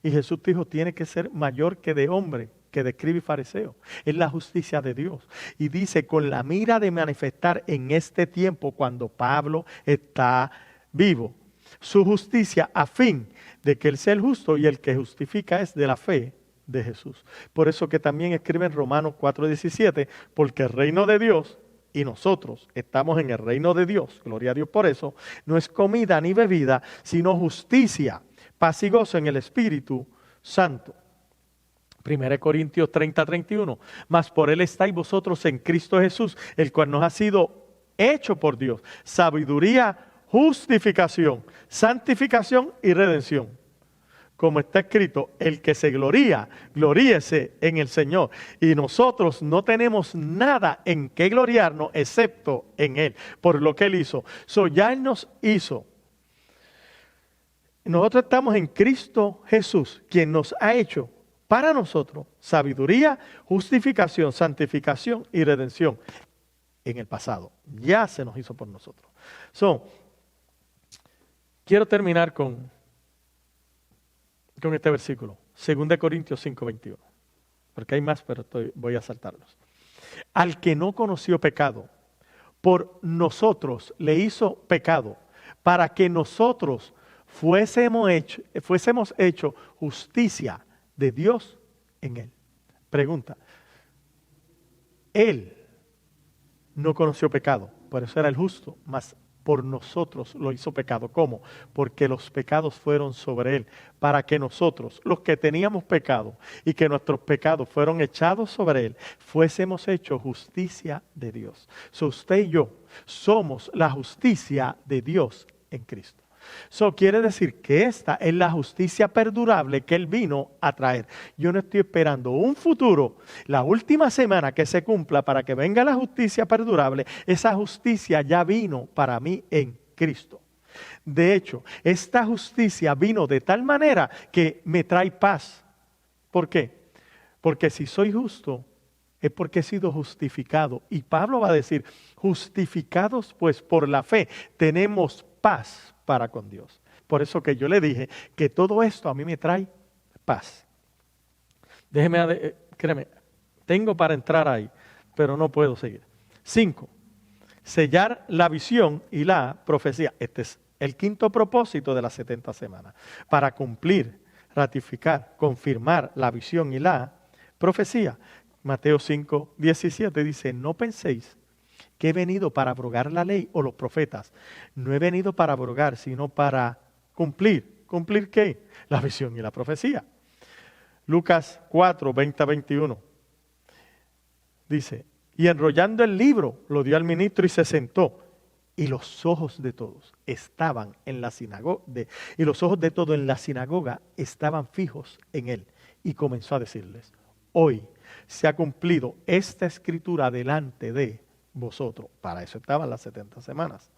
Y Jesús dijo, tiene que ser mayor que de hombre, que de escriba y fariseo. Es la justicia de Dios. Y dice, con la mira de manifestar en este tiempo, cuando Pablo está vivo, su justicia a fin de que Él sea el justo y el que justifica es de la fe de Jesús. Por eso que también escribe en Romanos 4:17, porque el reino de Dios, y nosotros estamos en el reino de Dios, gloria a Dios por eso, no es comida ni bebida, sino justicia, paz y gozo en el Espíritu Santo. 1 Corintios 30:31, mas por Él estáis vosotros en Cristo Jesús, el cual nos ha sido hecho por Dios, sabiduría, justificación, santificación y redención. Como está escrito, el que se gloría, gloríese en el Señor. Y nosotros no tenemos nada en que gloriarnos excepto en Él, por lo que Él hizo. Ya Él nos hizo. Nosotros estamos en Cristo Jesús, quien nos ha hecho para nosotros sabiduría, justificación, santificación y redención en el pasado. Ya se nos hizo por nosotros. Quiero terminar con este versículo, 2 Corintios 5:21, porque hay más, pero voy a saltarlos. Al que no conoció pecado, por nosotros le hizo pecado, para que nosotros fuésemos hecho justicia de Dios en Él. Pregunta, Él no conoció pecado, por eso era el justo, mas por nosotros lo hizo pecado. ¿Cómo? Porque los pecados fueron sobre Él, para que nosotros, los que teníamos pecado y que nuestros pecados fueron echados sobre Él, fuésemos hechos justicia de Dios. Usted y yo somos la justicia de Dios en Cristo. Quiere decir que esta es la justicia perdurable que Él vino a traer. Yo no estoy esperando un futuro, la última semana que se cumpla para que venga la justicia perdurable. Esa justicia ya vino para mí en Cristo. De hecho, esta justicia vino de tal manera que me trae paz. ¿Por qué? Porque si soy justo, es porque he sido justificado. Y Pablo va a decir, justificados pues por la fe, tenemos paz para con Dios. Por eso que yo le dije que todo esto a mí me trae paz. Créeme, tengo para entrar ahí, pero no puedo seguir. 5. Sellar la visión y la profecía. Este es el quinto propósito de las 70 semanas. Para cumplir, ratificar, confirmar la visión y la profecía. Mateo 5:17 dice, no penséis que he venido para abrogar la ley o los profetas. No he venido para abrogar, sino para cumplir. ¿Cumplir qué? La visión y la profecía. Lucas 4:20-21 dice, y enrollando el libro, lo dio al ministro y se sentó. Y los ojos de todos estaban en la sinagoga, y los ojos de todos en la sinagoga estaban fijos en él. Y comenzó a decirles, hoy se ha cumplido esta escritura delante de vosotros. Para eso estaban las 70 semanas.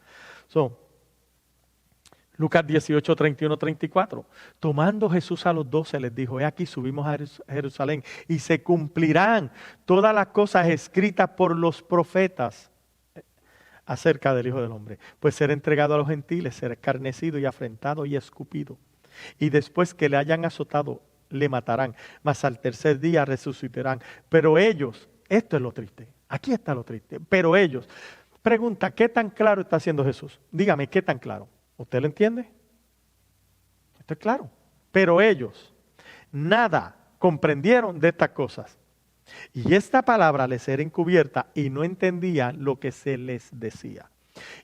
Lucas 18, 31, 34. Tomando Jesús a los 12 les dijo, he aquí subimos a Jerusalén y se cumplirán todas las cosas escritas por los profetas acerca del Hijo del Hombre. Pues será entregado a los gentiles, será escarnecido y afrentado y escupido. Y después que le hayan azotado, le matarán. Mas al tercer día resucitarán. Pero ellos, esto es lo triste, aquí está lo triste, pero ellos, pregunta, ¿qué tan claro está haciendo Jesús? Dígame, ¿qué tan claro? ¿Usted lo entiende? Esto es claro. Pero ellos nada comprendieron de estas cosas. Y esta palabra les era encubierta y no entendían lo que se les decía.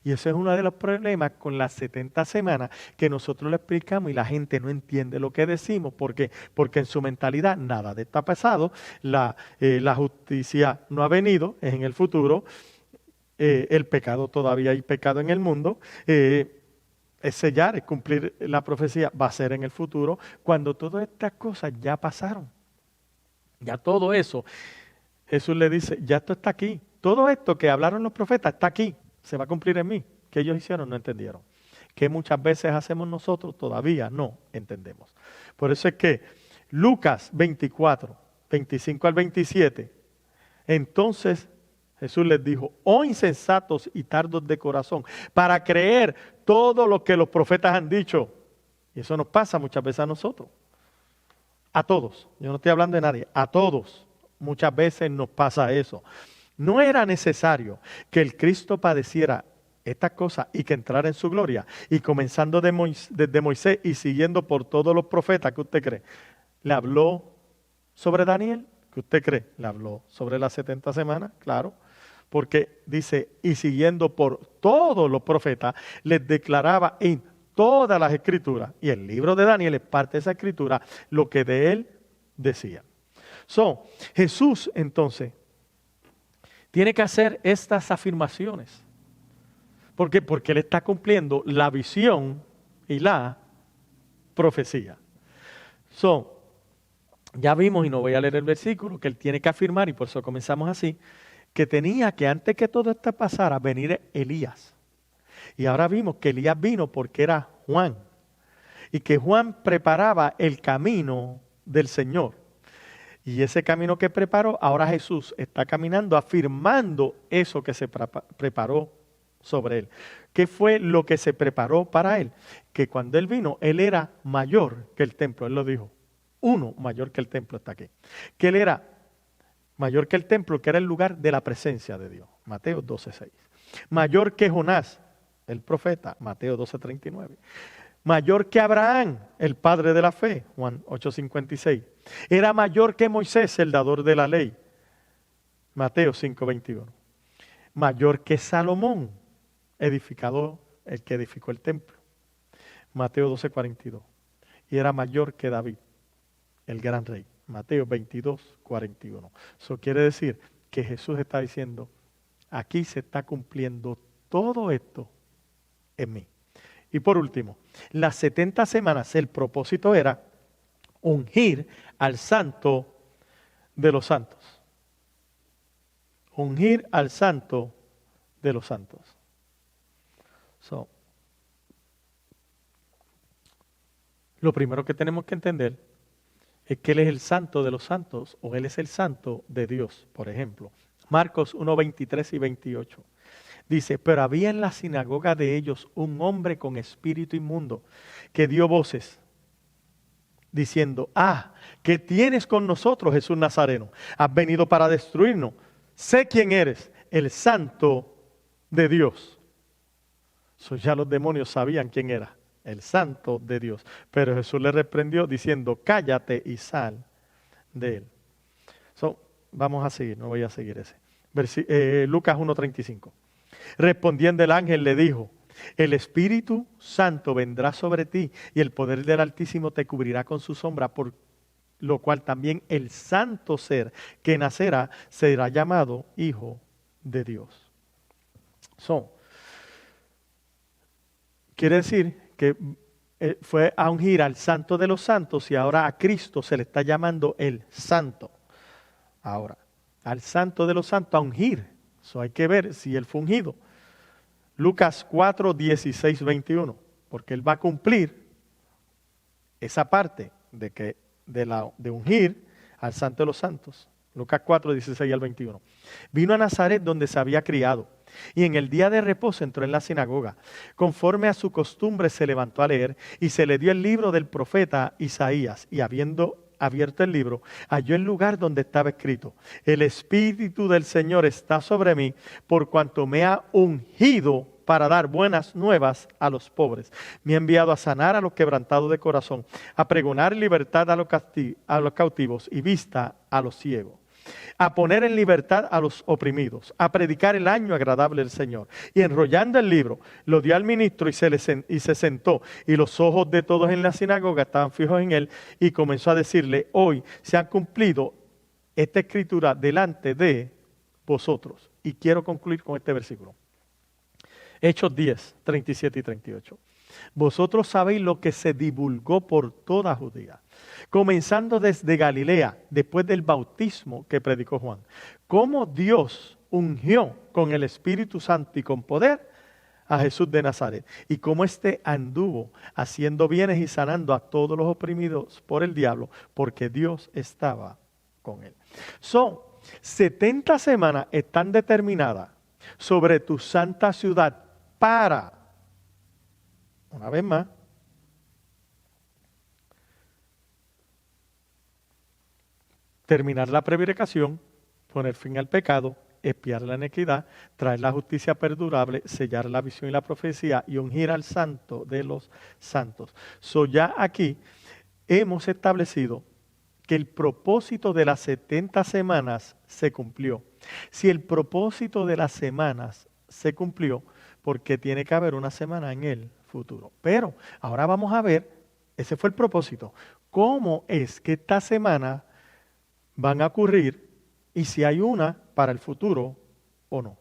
Y ese es uno de los problemas con las 70 semanas que nosotros le explicamos y la gente no entiende lo que decimos. ¿Por qué? Porque en su mentalidad nada de esto ha pasado, la justicia no ha venido, es en el futuro, el pecado todavía hay pecado en el mundo, es sellar, es cumplir la profecía, va a ser en el futuro, cuando todas estas cosas ya pasaron. Ya todo eso, Jesús le dice, ya esto está aquí. Todo esto que hablaron los profetas está aquí, se va a cumplir en mí. ¿Qué ellos hicieron? No entendieron. ¿Qué muchas veces hacemos nosotros? Todavía no entendemos. Por eso es que Lucas 24, 25 al 27, entonces Jesús les dijo, oh insensatos y tardos de corazón, para creer todo lo que los profetas han dicho. Y eso nos pasa muchas veces a nosotros. A todos. Yo no estoy hablando de nadie. A todos. Muchas veces nos pasa eso. No era necesario que el Cristo padeciera estas cosas y que entrara en su gloria. Y comenzando desde Moisés y siguiendo por todos los profetas, ¿qué usted cree? ¿Le habló sobre Daniel? ¿Qué usted cree? ¿Le habló sobre las 70 semanas? Claro. Porque dice, y siguiendo por todos los profetas, les declaraba en todas las escrituras, y el libro de Daniel es parte de esa escritura, lo que de él decía. Jesús entonces tiene que hacer estas afirmaciones. ¿Por qué? Porque él está cumpliendo la visión y la profecía. Ya vimos, y no voy a leer el versículo, que él tiene que afirmar, y por eso comenzamos así, que tenía que antes que todo esto pasara, venir Elías. Y ahora vimos que Elías vino porque era Juan. Y que Juan preparaba el camino del Señor. Y ese camino que preparó, ahora Jesús está caminando, afirmando eso que se preparó sobre él. ¿Qué fue lo que se preparó para él? Que cuando él vino, él era mayor que el templo. Él lo dijo. Uno mayor que el templo está aquí. Que él era mayor que el templo, que era el lugar de la presencia de Dios. Mateo 12:6. Mayor que Jonás, el profeta, Mateo 12:39. Mayor que Abraham, el padre de la fe, Juan 8:56. Era mayor que Moisés, el dador de la ley, Mateo 5:21. Mayor que Salomón, edificador, el que edificó el templo, Mateo 12:42. Y era mayor que David, el gran rey, Mateo 22:41. Eso quiere decir que Jesús está diciendo, aquí se está cumpliendo todo esto en mí. Y por último, las 70 semanas, el propósito era ungir al santo de los santos. Ungir al santo de los santos. Lo primero que tenemos que entender es que Él es el santo de los santos o Él es el santo de Dios, por ejemplo. Marcos 1:23 y 28. Dice, pero había en la sinagoga de ellos un hombre con espíritu inmundo que dio voces diciendo, ¿qué tienes con nosotros, Jesús Nazareno? Has venido para destruirnos. Sé quién eres, el santo de Dios. Ya los demonios sabían quién era, el santo de Dios. Pero Jesús le reprendió diciendo, cállate y sal de él. Vamos a seguir, no voy a seguir ese. Lucas 1:35. Respondiendo el ángel le dijo, el Espíritu Santo vendrá sobre ti y el poder del Altísimo te cubrirá con su sombra, por lo cual también el santo ser que nacerá será llamado Hijo de Dios. Quiere decir que fue a ungir al santo de los santos y ahora a Cristo se le está llamando el santo. Ahora, al santo de los santos a ungir. Hay que ver si él fue ungido. Lucas 4, 16, 21. porque Él va a cumplir esa parte de ungir al Santo de los Santos. Lucas 4, 16 al 21. Vino a Nazaret donde se había criado, y en el día de reposo entró en la sinagoga. Conforme a su costumbre se levantó a leer, y se le dio el libro del profeta Isaías, y habiendo abierto el libro, halló el lugar donde estaba escrito: el Espíritu del Señor está sobre mí, por cuanto me ha ungido para dar buenas nuevas a los pobres. Me ha enviado a sanar a los quebrantados de corazón, a pregonar libertad a los cautivos y vista a los ciegos, a poner en libertad a los oprimidos, a predicar el año agradable del Señor. Y enrollando el libro, lo dio al ministro y se sentó. Y los ojos de todos en la sinagoga estaban fijos en él, y comenzó a decirle: hoy se ha cumplido esta escritura delante de vosotros. Y quiero concluir con este versículo. Hechos 10, 37 y 38. Vosotros sabéis lo que se divulgó por toda Judea, comenzando desde Galilea, después del bautismo que predicó Juan, cómo Dios ungió con el Espíritu Santo y con poder a Jesús de Nazaret, y cómo éste anduvo haciendo bienes y sanando a todos los oprimidos por el diablo, porque Dios estaba con él. Son 70 semanas están determinadas sobre tu santa ciudad para, una vez más, terminar la prevaricación, poner fin al pecado, expiar la iniquidad, traer la justicia perdurable, sellar la visión y la profecía y ungir al santo de los santos. Ya aquí hemos establecido que el propósito de las 70 semanas se cumplió. Si el propósito de las semanas se cumplió, porque tiene que haber una semana en el futuro. Pero ahora vamos a ver, ese fue el propósito, cómo es que esta semana van a ocurrir y si hay una para el futuro o no.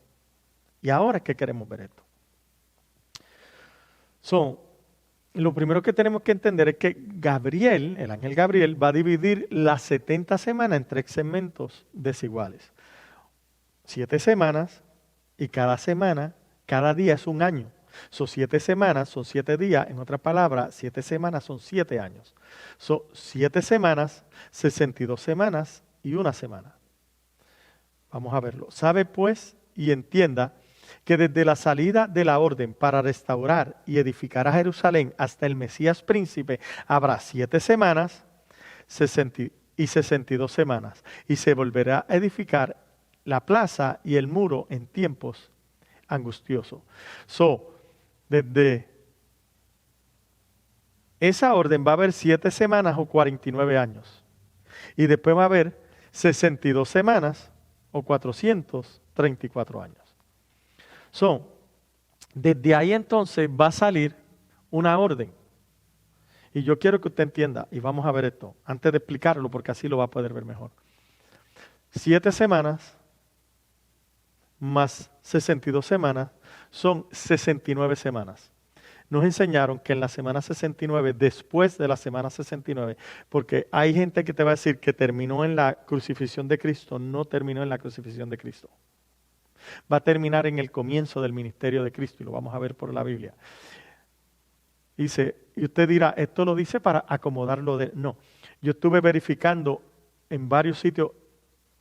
Y ahora es que queremos ver esto. Lo primero que tenemos que entender es que Gabriel, el ángel Gabriel, va a dividir las 70 semanas en 3 segmentos desiguales. 7 semanas y cada día es un año. 7 semanas son 7 días, en otras palabras, 7 semanas son 7 años. 7 semanas, 62 semanas y una semana. Vamos a verlo. Sabe pues y entienda que desde la salida de la orden para restaurar y edificar a Jerusalén hasta el Mesías príncipe habrá 7 semanas y 62 semanas. Y se volverá a edificar la plaza y el muro en tiempos angustiosos. Desde esa orden va a haber 7 semanas o 49 años. Y después va a haber 62 semanas o 434 años. Desde ahí entonces va a salir una orden. Y yo quiero que usted entienda, y vamos a ver esto, antes de explicarlo, porque así lo va a poder ver mejor. 7 semanas más 62 semanas son 69 semanas. Nos enseñaron que en la semana 69, después de la semana 69, porque hay gente que te va a decir que terminó en la crucifixión de Cristo, no terminó en la crucifixión de Cristo. Va a terminar en el comienzo del ministerio de Cristo, y lo vamos a ver por la Biblia. Dice, y usted dirá, esto lo dice para acomodarlo de... No, yo estuve verificando en varios sitios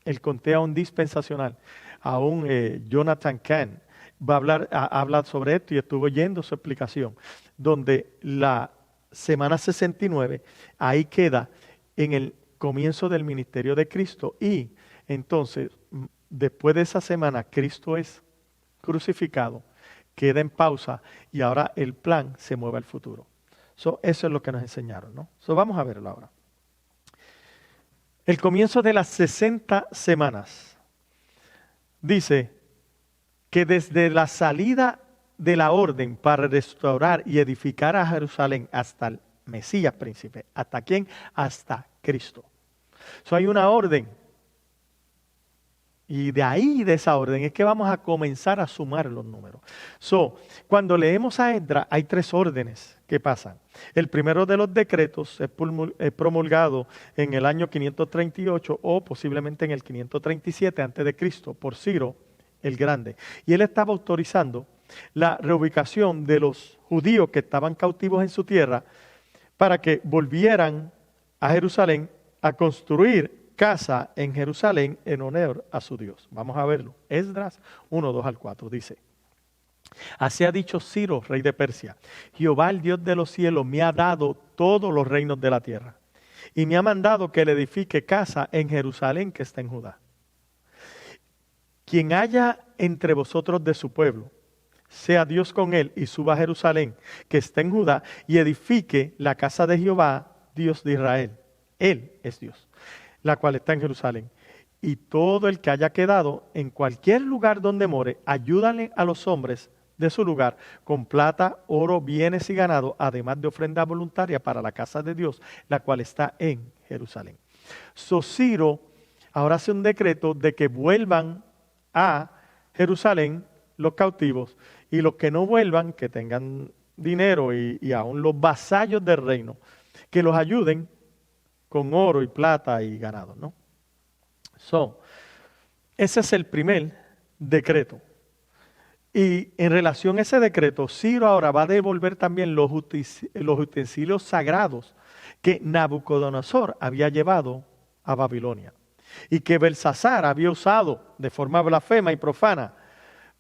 el conteo dispensacional. Aún Jonathan Cahn habla sobre esto y estuvo oyendo su explicación, donde la semana 69 ahí queda en el comienzo del ministerio de Cristo, y entonces después de esa semana Cristo es crucificado, queda en pausa y ahora el plan se mueve al futuro. Eso es lo que nos enseñaron, ¿no? Vamos a verlo ahora. El comienzo de las 60 semanas dice que desde la salida de la orden para restaurar y edificar a Jerusalén hasta el Mesías príncipe, ¿hasta quién? Hasta Cristo. Hay una orden. Y de ahí, de esa orden, es que vamos a comenzar a sumar los números. Cuando leemos a Esdras, hay 3 órdenes que pasan. El primero de los decretos es promulgado en el año 538 o posiblemente en el 537 a.C. por Ciro el Grande. Y él estaba autorizando la reubicación de los judíos que estaban cautivos en su tierra para que volvieran a Jerusalén a construir casa en Jerusalén en honor a su Dios. Vamos a verlo. Esdras 1, 2 al 4 dice: Así ha dicho Ciro, rey de Persia: Jehová, el Dios de los cielos, me ha dado todos los reinos de la tierra y me ha mandado que le edifique casa en Jerusalén que está en Judá. Quien haya entre vosotros de su pueblo, sea Dios con él y suba a Jerusalén que está en Judá y edifique la casa de Jehová, Dios de Israel. Él es Dios, la cual está en Jerusalén. Y todo el que haya quedado en cualquier lugar donde more, ayúdale a los hombres de su lugar con plata, oro, bienes y ganado, además de ofrenda voluntaria para la casa de Dios, la cual está en Jerusalén. Ciro ahora hace un decreto de que vuelvan a Jerusalén los cautivos, y los que no vuelvan, que tengan dinero y aún los vasallos del reino, que los ayuden con oro y plata y ganado, ¿no? Ese es el primer decreto. Y en relación a ese decreto, Ciro ahora va a devolver también los utensilios sagrados que Nabucodonosor había llevado a Babilonia y que Belsasar había usado de forma blasfema y profana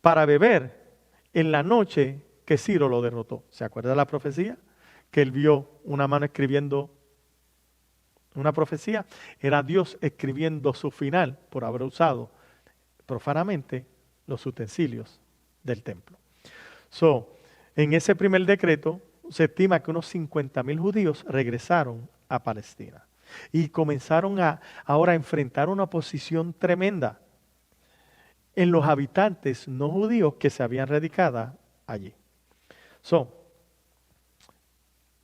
para beber en la noche que Ciro lo derrotó. ¿Se acuerda de la profecía? Que él vio una mano escribiendo una profecía. Era Dios escribiendo su final por haber usado profanamente los utensilios del templo. En ese primer decreto se estima que unos 50,000 judíos regresaron a Palestina y comenzaron ahora a enfrentar una oposición tremenda en los habitantes no judíos que se habían radicado allí.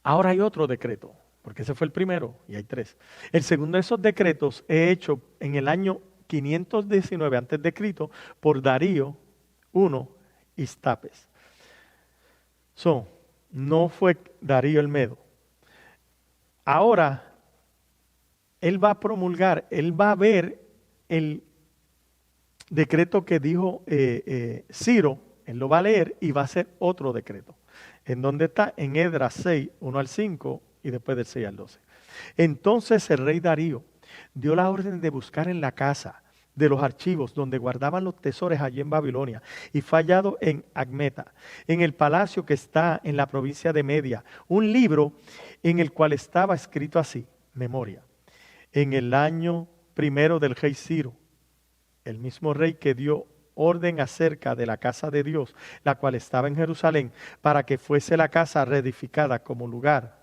Ahora hay otro decreto, porque ese fue el primero y hay tres. El segundo de esos decretos es hecho en el año 519 a.C. por Darío I Istapes. No fue Darío el Medo. Ahora, él va a promulgar, él va a ver el decreto que dijo Ciro, él lo va a leer y va a hacer otro decreto. ¿En dónde está? En Esdras 6, 1 al 5 y después del 6 al 12. Entonces el rey Darío dio la orden de buscar en la casa de los archivos donde guardaban los tesoros allí en Babilonia, y fue hallado en Acmeta, en el palacio que está en la provincia de Media, un libro en el cual estaba escrito así: memoria. En el año primero del rey Ciro, el mismo rey que dio orden acerca de la casa de Dios, la cual estaba en Jerusalén, para que fuese la casa reedificada como lugar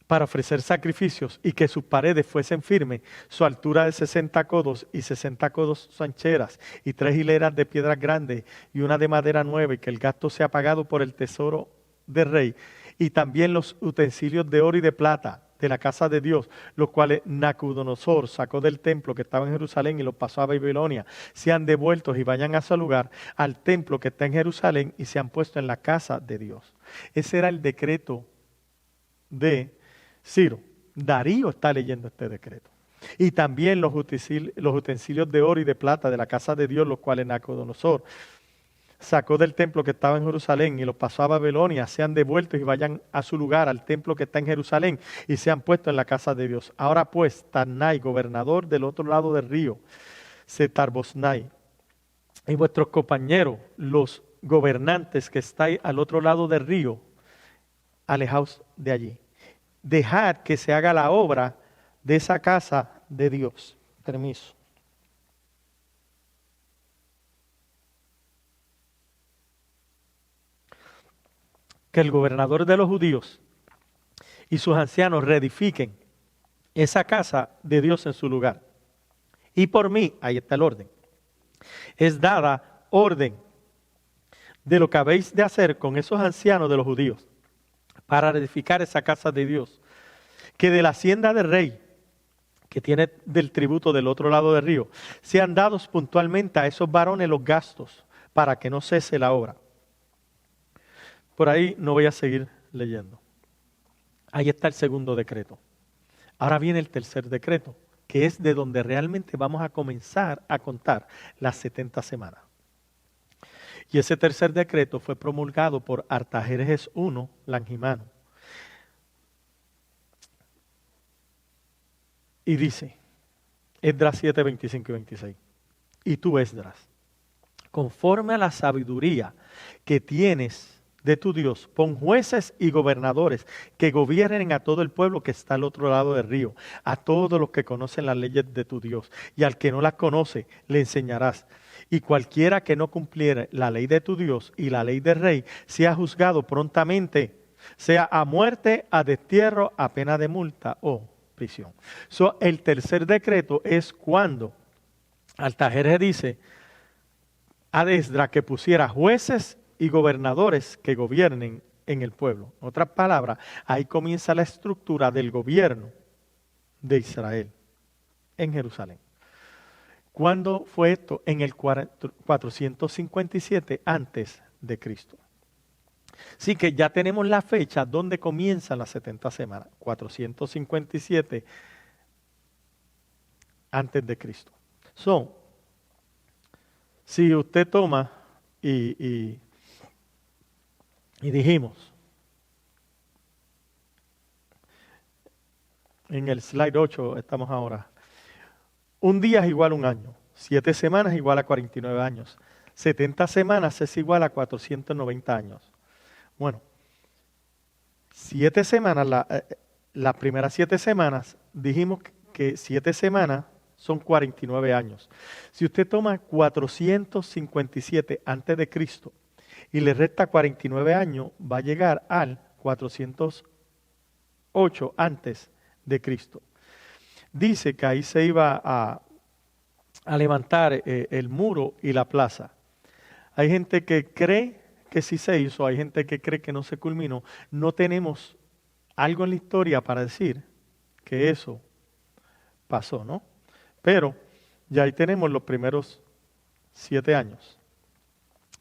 para ofrecer sacrificios, y que sus paredes fuesen firmes, su altura de 60 codos y 60 codos su ancheras, y 3 hileras de piedras grandes y una de madera nueva, y que el gasto sea pagado por el tesoro del rey, y también los utensilios de oro y de plata de la casa de Dios, los cuales Nabucodonosor sacó del templo que estaba en Jerusalén y los pasó a Babilonia, sean devueltos y vayan a su lugar, al templo que está en Jerusalén, y se han puesto en la casa de Dios. Ese era el decreto de Ciro. Darío está leyendo este decreto. Y también los utensilios de oro y de plata de la casa de Dios, los cuales Nabucodonosor sacó del templo que estaba en Jerusalén y los pasó a Babilonia, sean devueltos y vayan a su lugar, al templo que está en Jerusalén, y se han puesto en la casa de Dios. Ahora pues, Tannai, gobernador del otro lado del río, Setar-Boznai, y vuestros compañeros, los gobernantes que estáis al otro lado del río, alejaos de allí. Dejad que se haga la obra de esa casa de Dios. Permiso. Que el gobernador de los judíos y sus ancianos reedifiquen esa casa de Dios en su lugar. Y por mí, ahí está el orden, es dada orden de lo que habéis de hacer con esos ancianos de los judíos para reedificar esa casa de Dios, que de la hacienda del rey, que tiene del tributo del otro lado del río, sean dados puntualmente a esos varones los gastos, para que no cese la obra. Por ahí no voy a seguir leyendo. Ahí está el segundo decreto. Ahora viene el tercer decreto, que es de donde realmente vamos a comenzar a contar las 70 semanas. Y ese tercer decreto fue promulgado por Artajerjes I Langimano. Y dice, Esdras 7, 25 y 26. Y tú, Esdras, conforme a la sabiduría que tienes de tu Dios, pon jueces y gobernadores que gobiernen a todo el pueblo que está al otro lado del río, a todos los que conocen las leyes de tu Dios, y al que no las conoce, le enseñarás. Y cualquiera que no cumpliere la ley de tu Dios y la ley del rey, sea juzgado prontamente, sea a muerte, a destierro, a pena de multa o prisión. El tercer decreto es cuando Artajerjes dice a Esdras que pusiera jueces y gobernadores que gobiernen en el pueblo. En otras palabras, ahí comienza la estructura del gobierno de Israel en Jerusalén. ¿Cuándo fue esto? En el 457 antes de Cristo. Así que ya tenemos la fecha donde comienzan las 70 semanas. 457 antes de Cristo. Si usted toma y dijimos en el slide 8 estamos ahora, un día es igual a un año, 7 semanas es igual a 49 años, 70 semanas es igual a 490 años. Bueno, 7 semanas, las primeras 7 semanas, dijimos que 7 semanas son 49 años. Si usted toma 457 antes de Cristo y le resta 49 años, va a llegar al 408 antes de Cristo. Dice que ahí se iba a levantar el muro y la plaza. Hay gente que cree que sí se hizo, hay gente que cree que no se culminó. No tenemos algo en la historia para decir que eso pasó, ¿no? Pero ya ahí tenemos los primeros 7 años.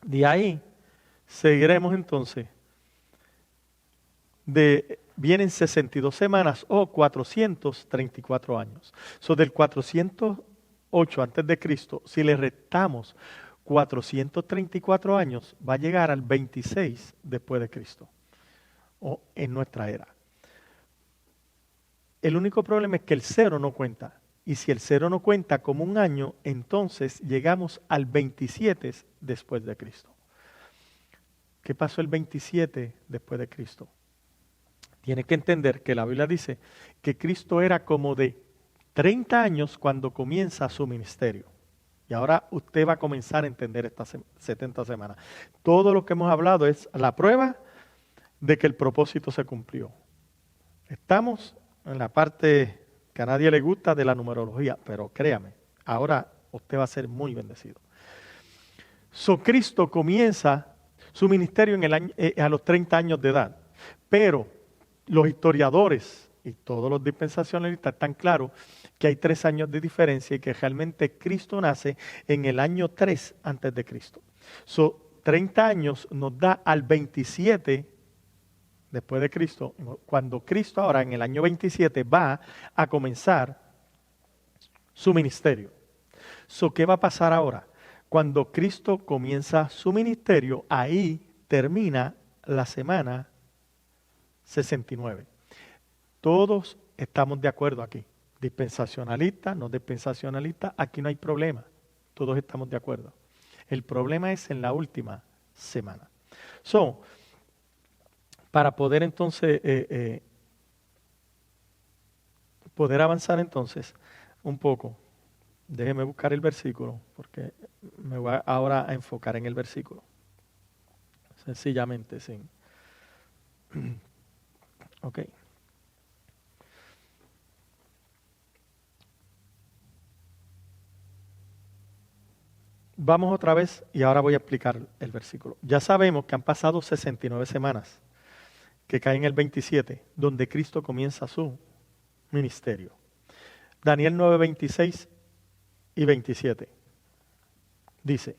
De ahí seguiremos entonces. Vienen 62 semanas o 434 años. Del 408 antes de Cristo, si le restamos 434 años, va a llegar al 26 después de Cristo, o en nuestra era. El único problema es que el 0 no cuenta. Y si el 0 no cuenta como un año, entonces llegamos al 27 después de Cristo. ¿Qué pasó el 27 después de Cristo? Tiene que entender que la Biblia dice que Cristo era como de 30 años cuando comienza su ministerio. Y ahora usted va a comenzar a entender estas 70 semanas. Todo lo que hemos hablado es la prueba de que el propósito se cumplió. Estamos en la parte que a nadie le gusta de la numerología, pero créame, ahora usted va a ser muy bendecido. Cristo comienza su ministerio a los 30 años de edad, pero los historiadores y todos los dispensacionalistas están claros que hay 3 años de diferencia y que realmente Cristo nace en el año 3 antes de Cristo. 30 años nos da al 27 después de Cristo, cuando Cristo ahora en el año 27 va a comenzar su ministerio. ¿Qué va a pasar ahora? Cuando Cristo comienza su ministerio, ahí termina la semana 69. Todos estamos de acuerdo aquí. Dispensacionalistas, no dispensacionalistas, aquí no hay problema. Todos estamos de acuerdo. El problema es en la última semana. Para poder entonces, poder avanzar entonces un poco, déjeme buscar el versículo, porque me voy ahora a enfocar en el versículo. Sencillamente, sí. Ok. Vamos otra vez y ahora voy a explicar el versículo. Ya sabemos que han pasado 69 semanas, que caen el 27, donde Cristo comienza su ministerio. Daniel 9, 26 y 27 dice,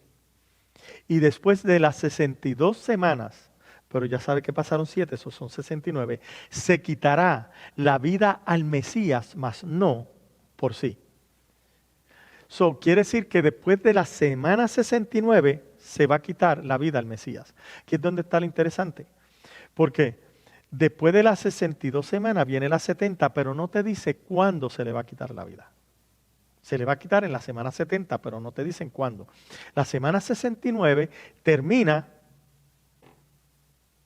y después de las 62 semanas, pero ya sabe que pasaron 7, esos son 69, se quitará la vida al Mesías, mas no por sí. Quiere decir que después de la semana 69 se va a quitar la vida al Mesías. Aquí es donde está lo interesante. Porque después de las 62 semanas viene las 70, pero no te dice cuándo se le va a quitar la vida. Se le va a quitar en la semana 70, pero no te dicen cuándo. La semana 69 termina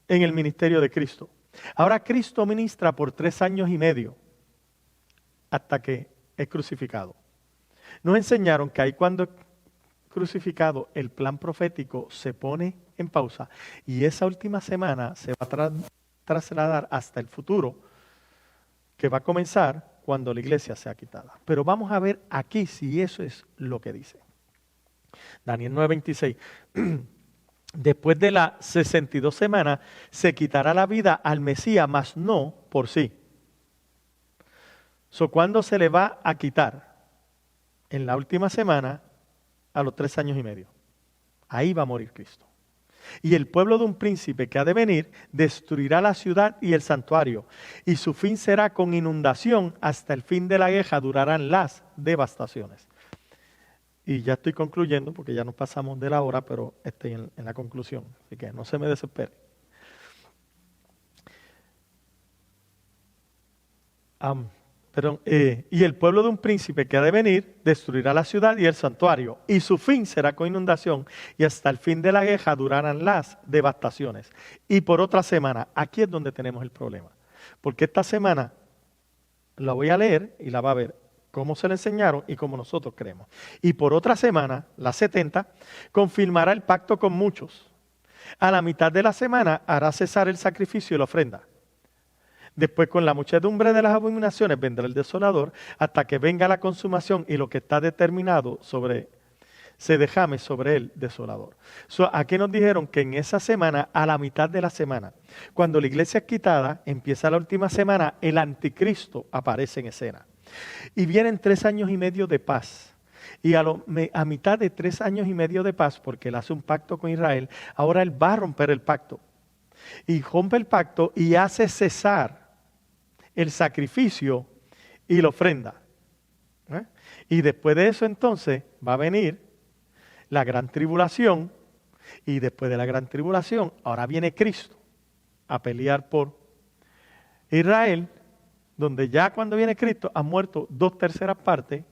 en el ministerio de Cristo. Ahora Cristo ministra por 3 años y medio hasta que es crucificado. Nos enseñaron que ahí cuando es crucificado el plan profético se pone en pausa y esa última semana se va a trasladar hasta el futuro que va a comenzar cuando la iglesia sea quitada. Pero vamos a ver aquí si eso es lo que dice. Daniel 9:26. Después de las 62 semanas se quitará la vida al Mesías, mas no por sí. ¿Cuándo se le va a quitar? En la última semana, a los 3 años y medio. Ahí va a morir Cristo. Y el pueblo de un príncipe que ha de venir destruirá la ciudad y el santuario, y su fin será con inundación, hasta el fin de la guerra durarán las devastaciones. Y ya estoy concluyendo porque ya nos pasamos de la hora, pero estoy en la conclusión, así que no se me desespere. Y el pueblo de un príncipe que ha de venir destruirá la ciudad y el santuario, y su fin será con inundación, y hasta el fin de la guerra durarán las devastaciones. Y por otra semana, aquí es donde tenemos el problema, porque esta semana la voy a leer y la va a ver cómo se le enseñaron y cómo nosotros creemos. Y por otra semana, la 70, confirmará el pacto con muchos. A la mitad de la semana hará cesar el sacrificio y la ofrenda. Después, con la muchedumbre de las abominaciones vendrá el desolador, hasta que venga la consumación y lo que está determinado se dejame sobre el desolador. Aquí nos dijeron que en esa semana, a la mitad de la semana, cuando la iglesia es quitada, empieza la última semana, el anticristo aparece en escena. Y vienen 3 años y medio de paz. Y a mitad de 3 años y medio de paz, porque él hace un pacto con Israel, ahora él va a romper el pacto. Y rompe el pacto y hace cesar el sacrificio y la ofrenda. Y después de eso entonces va a venir la gran tribulación, y después de la gran tribulación ahora viene Cristo a pelear por Israel, donde ya cuando viene Cristo han muerto 2/3 partes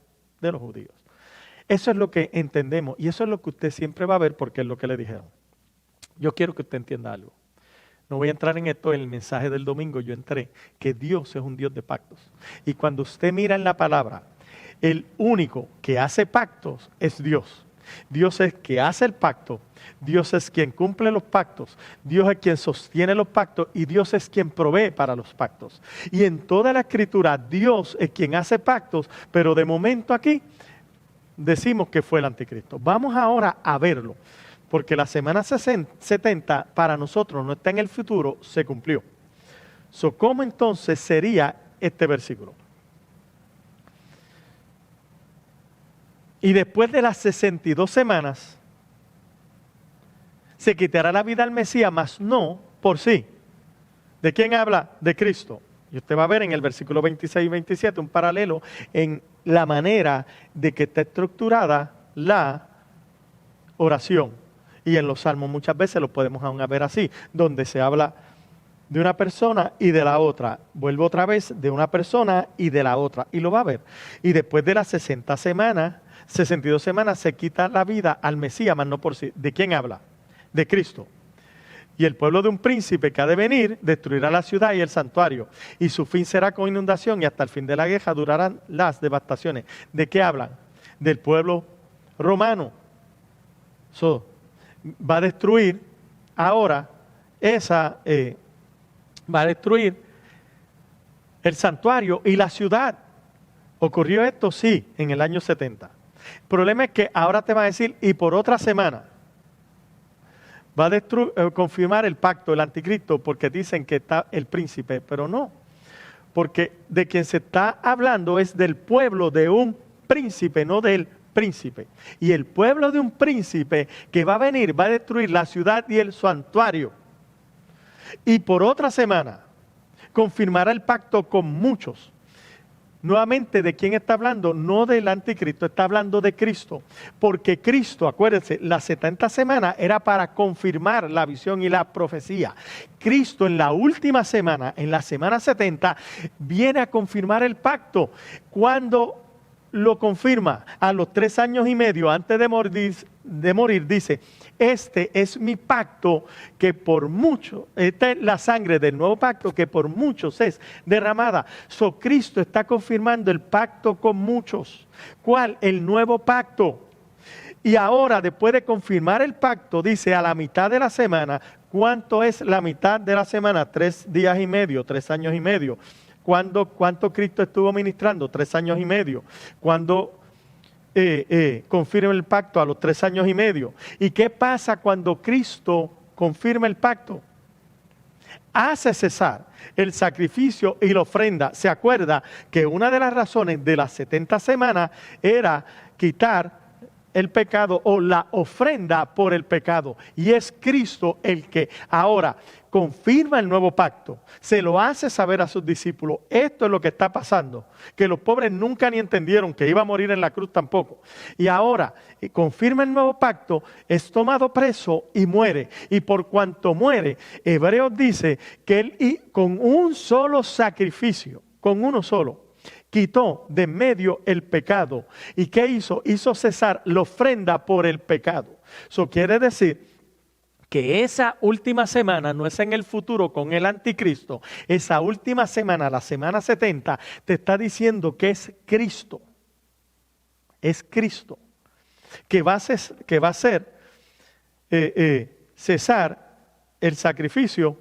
de los judíos. Eso es lo que entendemos y eso es lo que usted siempre va a ver porque es lo que le dijeron. Yo quiero que usted entienda algo. No voy a entrar en esto, en el mensaje del domingo yo entré, que Dios es un Dios de pactos. Y cuando usted mira en la palabra, el único que hace pactos es Dios. Dios es quien hace el pacto, Dios es quien cumple los pactos, Dios es quien sostiene los pactos y Dios es quien provee para los pactos. Y en toda la escritura Dios es quien hace pactos, pero de momento aquí decimos que fue el anticristo. Vamos ahora a verlo. Porque la semana 70 para nosotros no está en el futuro, se cumplió. ¿Cómo entonces sería este versículo? Y después de las 62 semanas, se quitará la vida al Mesías, mas no por sí. ¿De quién habla? De Cristo. Y usted va a ver en el versículo 26 y 27 un paralelo en la manera de que está estructurada la oración. Y en los salmos muchas veces lo podemos aún ver así, donde se habla de una persona y de la otra. Vuelvo otra vez, de una persona y de la otra. Y lo va a ver. Y después de las 62 semanas se quita la vida al Mesías, mas no por sí. ¿De quién habla? De Cristo. Y el pueblo de un príncipe que ha de venir destruirá la ciudad y el santuario. Y su fin será con inundación y hasta el fin de la guerra durarán las devastaciones. ¿De qué hablan? Del pueblo romano. Va a destruir ahora va a destruir el santuario y la ciudad. ¿Ocurrió esto? Sí, en el año 70. El problema es que ahora te va a decir, y por otra semana, va a confirmar el pacto, el anticristo, porque dicen que está el príncipe, pero no. Porque de quien se está hablando es del pueblo de un príncipe, no del príncipe. Y el pueblo de un príncipe que va a venir va a destruir la ciudad y el santuario. Y por otra semana confirmará el pacto con muchos. Nuevamente, ¿de quién está hablando? No del anticristo, está hablando de Cristo. Porque Cristo, acuérdense, las 70 semanas era para confirmar la visión y la profecía. Cristo en la última semana, en la semana 70, viene a confirmar el pacto. Cuando lo confirma a los 3 años y medio antes de morir, dice: este es mi pacto que por mucho, esta es la sangre del nuevo pacto que por muchos es derramada. Cristo está confirmando el pacto con muchos. ¿Cuál? El nuevo pacto. Y ahora, después de confirmar el pacto, dice a la mitad de la semana. ¿Cuánto es la mitad de la semana? 3 días y medio, 3 años y medio. ¿Cuánto Cristo estuvo ministrando? 3 años y medio. Cuando confirma el pacto a los 3 años y medio. ¿Y qué pasa cuando Cristo confirma el pacto? Hace cesar el sacrificio y la ofrenda. ¿Se acuerda que una de las razones de las 70 semanas era quitar el pecado o la ofrenda por el pecado? Y es Cristo el que ahora confirma el nuevo pacto, se lo hace saber a sus discípulos. Esto es lo que está pasando, que los pobres nunca ni entendieron que iba a morir en la cruz tampoco. Y ahora confirma el nuevo pacto, es tomado preso y muere. Y por cuanto muere, Hebreos dice que él con un solo sacrificio, con uno solo, quitó de medio el pecado. ¿Y qué hizo? Hizo cesar la ofrenda por el pecado. Eso quiere decir que esa última semana no es en el futuro con el anticristo. Esa última semana, la semana 70, te está diciendo que es Cristo. Es Cristo. Que va a hacer cesar el sacrificio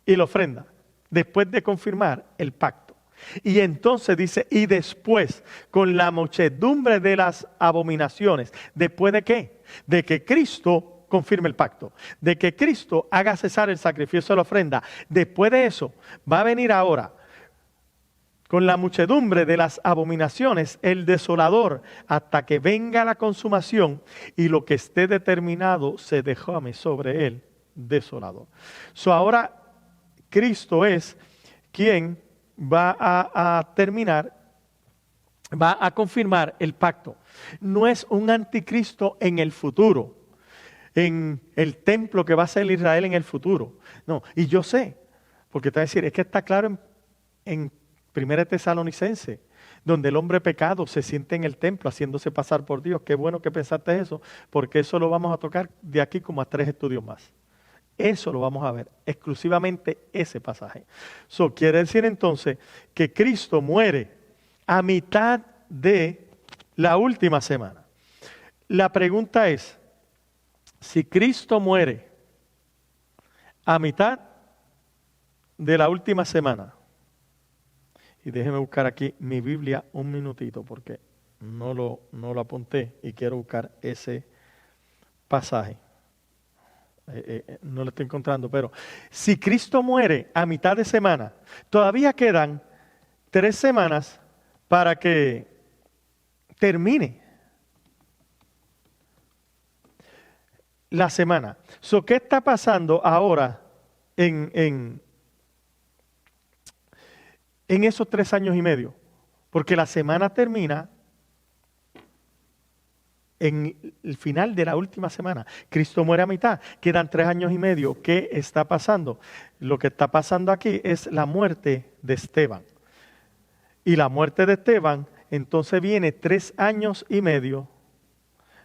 y la ofrenda. Después de confirmar el pacto. Y entonces dice, y después, con la muchedumbre de las abominaciones. ¿Después de qué? De que Cristo confirme el pacto, de que Cristo haga cesar el sacrificio de la ofrenda. Después de eso, va a venir ahora, con la muchedumbre de las abominaciones, el desolador, hasta que venga la consumación y lo que esté determinado se dejame sobre él desolador. Ahora Cristo es quien va a terminar, va a confirmar el pacto. No es un anticristo en el futuro, en el templo que va a ser Israel en el futuro. No, y yo sé, porque te voy a decir, es que está claro en 1 Tesalonicenses, donde el hombre pecado se siente en el templo haciéndose pasar por Dios. Qué bueno que pensaste eso, porque eso lo vamos a tocar de aquí como a 3 estudios más. Eso lo vamos a ver, exclusivamente ese pasaje. Eso quiere decir entonces que Cristo muere a mitad de la última semana. La pregunta es, si Cristo muere a mitad de la última semana, y déjeme buscar aquí mi Biblia un minutito porque no lo apunté y quiero buscar ese pasaje. No lo estoy encontrando, pero si Cristo muere a mitad de semana, todavía quedan 3 semanas para que termine la semana. ¿Qué está pasando ahora en esos 3 años y medio? Porque la semana termina en el final de la última semana. Cristo muere a mitad, quedan 3 años y medio. ¿Qué está pasando? Lo que está pasando aquí es la muerte de Esteban. Y la muerte de Esteban, entonces viene 3 años y medio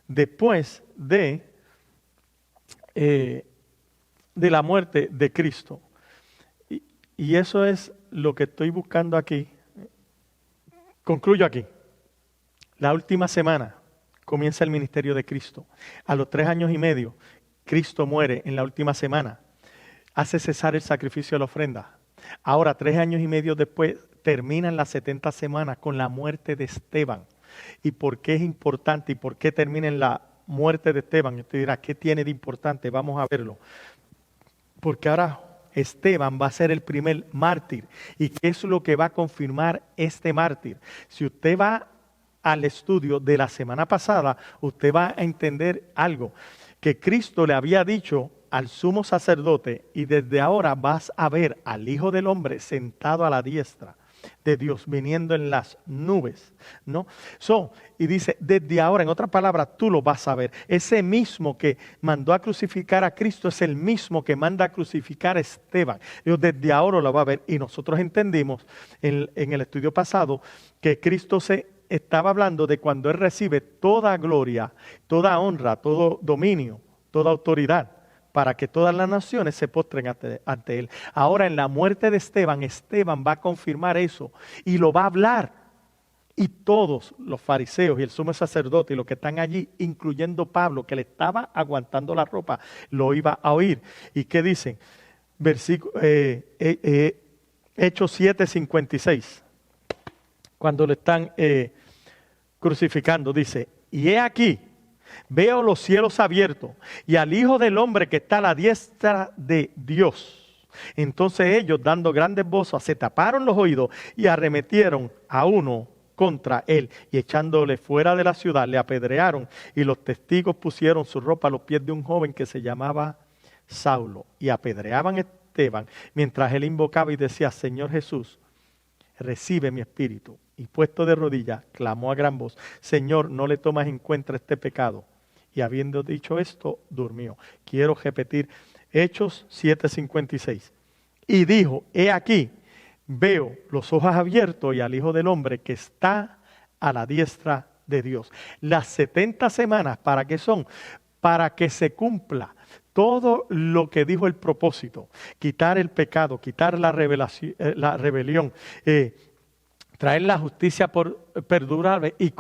después de la muerte de Cristo. Y eso es lo que estoy buscando aquí. Concluyo aquí. La última semana comienza el ministerio de Cristo. A los 3 años y medio, Cristo muere en la última semana. Hace cesar el sacrificio de la ofrenda. Ahora, 3 años y medio después, terminan las 70 semanas con la muerte de Esteban. ¿Y por qué es importante? ¿Y por qué termina en la muerte de Esteban? Y usted dirá, ¿qué tiene de importante? Vamos a verlo. Porque ahora Esteban va a ser el primer mártir. ¿Y qué es lo que va a confirmar este mártir? Si usted va al estudio de la semana pasada, usted va a entender algo. Que Cristo le había dicho al sumo sacerdote, y desde ahora vas a ver al Hijo del Hombre sentado a la diestra de Dios viniendo en las nubes, ¿no? Y dice, desde ahora, en otras palabras, tú lo vas a ver. Ese mismo que mandó a crucificar a Cristo es el mismo que manda a crucificar a Esteban. Dios desde ahora lo va a ver. Y nosotros entendimos en el estudio pasado que Cristo se estaba hablando de cuando Él recibe toda gloria, toda honra, todo dominio, toda autoridad, para que todas las naciones se postren ante Él. Ahora en la muerte de Esteban, Esteban va a confirmar eso y lo va a hablar. Y todos los fariseos y el sumo sacerdote y los que están allí, incluyendo Pablo, que le estaba aguantando la ropa, lo iba a oír. ¿Y qué dicen? Hechos 7:56. Cuando le están crucificando, dice, y he aquí, veo los cielos abiertos y al Hijo del Hombre que está a la diestra de Dios. Entonces ellos, dando grandes voces, se taparon los oídos y arremetieron a uno contra él y echándole fuera de la ciudad, le apedrearon y los testigos pusieron su ropa a los pies de un joven que se llamaba Saulo y apedreaban a Esteban mientras él invocaba y decía, Señor Jesús, recibe mi espíritu. Y puesto de rodillas, clamó a gran voz, Señor, no le tomas en cuenta este pecado. Y habiendo dicho esto, durmió. Quiero repetir Hechos 7:56. Y dijo, he aquí, veo los ojos abiertos y al Hijo del Hombre que está a la diestra de Dios. Las 70 semanas, ¿para qué son? Para que se cumpla todo lo que dijo el propósito. Quitar el pecado, quitar la rebelión, traer la justicia perdurable y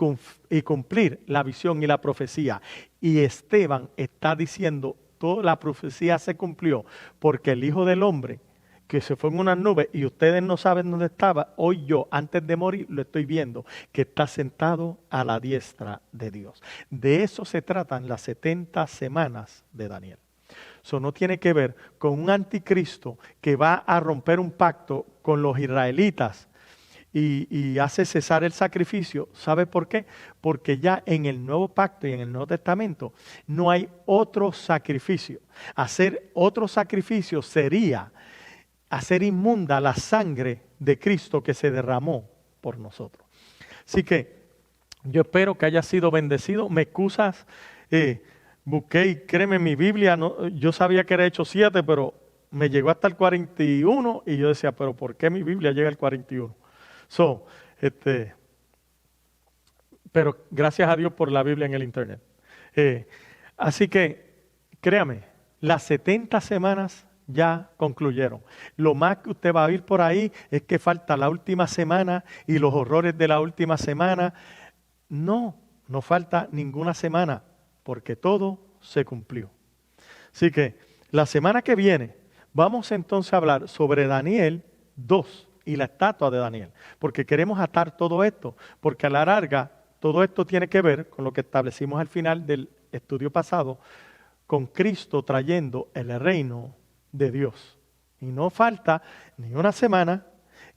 cumplir la visión y la profecía. Y Esteban está diciendo, toda la profecía se cumplió porque el Hijo del Hombre que se fue en unas nubes y ustedes no saben dónde estaba, hoy yo, antes de morir, lo estoy viendo, que está sentado a la diestra de Dios. De eso se tratan las 70 semanas de Daniel. Eso no tiene que ver con un anticristo que va a romper un pacto con los israelitas y hace cesar el sacrificio. ¿Sabe por qué? Porque ya en el Nuevo Pacto y en el Nuevo Testamento no hay otro sacrificio. Hacer otro sacrificio sería hacer inmunda la sangre de Cristo que se derramó por nosotros. Así que yo espero que haya sido bendecido. Me excusas, busqué y créeme, mi Biblia, yo sabía que era Hechos 7, pero me llegó hasta el 41 y yo decía, pero ¿por qué mi Biblia llega al 41? Pero gracias a Dios por la Biblia en el internet. Así que, créame, las 70 semanas ya concluyeron. Lo más que usted va a oír por ahí es que falta la última semana y los horrores de la última semana. No falta ninguna semana porque todo se cumplió. Así que la semana que viene vamos entonces a hablar sobre Daniel 2 y la estatua de Daniel, porque queremos atar todo esto, porque a la larga todo esto tiene que ver con lo que establecimos al final del estudio pasado, con Cristo trayendo el reino de Dios. Y no falta ni una semana,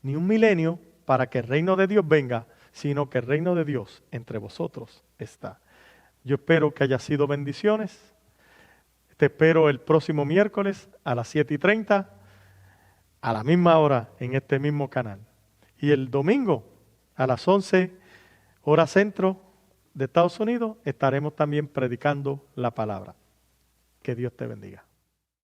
ni un milenio para que el reino de Dios venga, sino que el reino de Dios entre vosotros está. Yo espero que haya sido bendiciones. Te espero el próximo miércoles a las 7:30, a la misma hora en este mismo canal. Y el domingo a las 11, hora centro de Estados Unidos, estaremos también predicando la palabra. Que Dios te bendiga.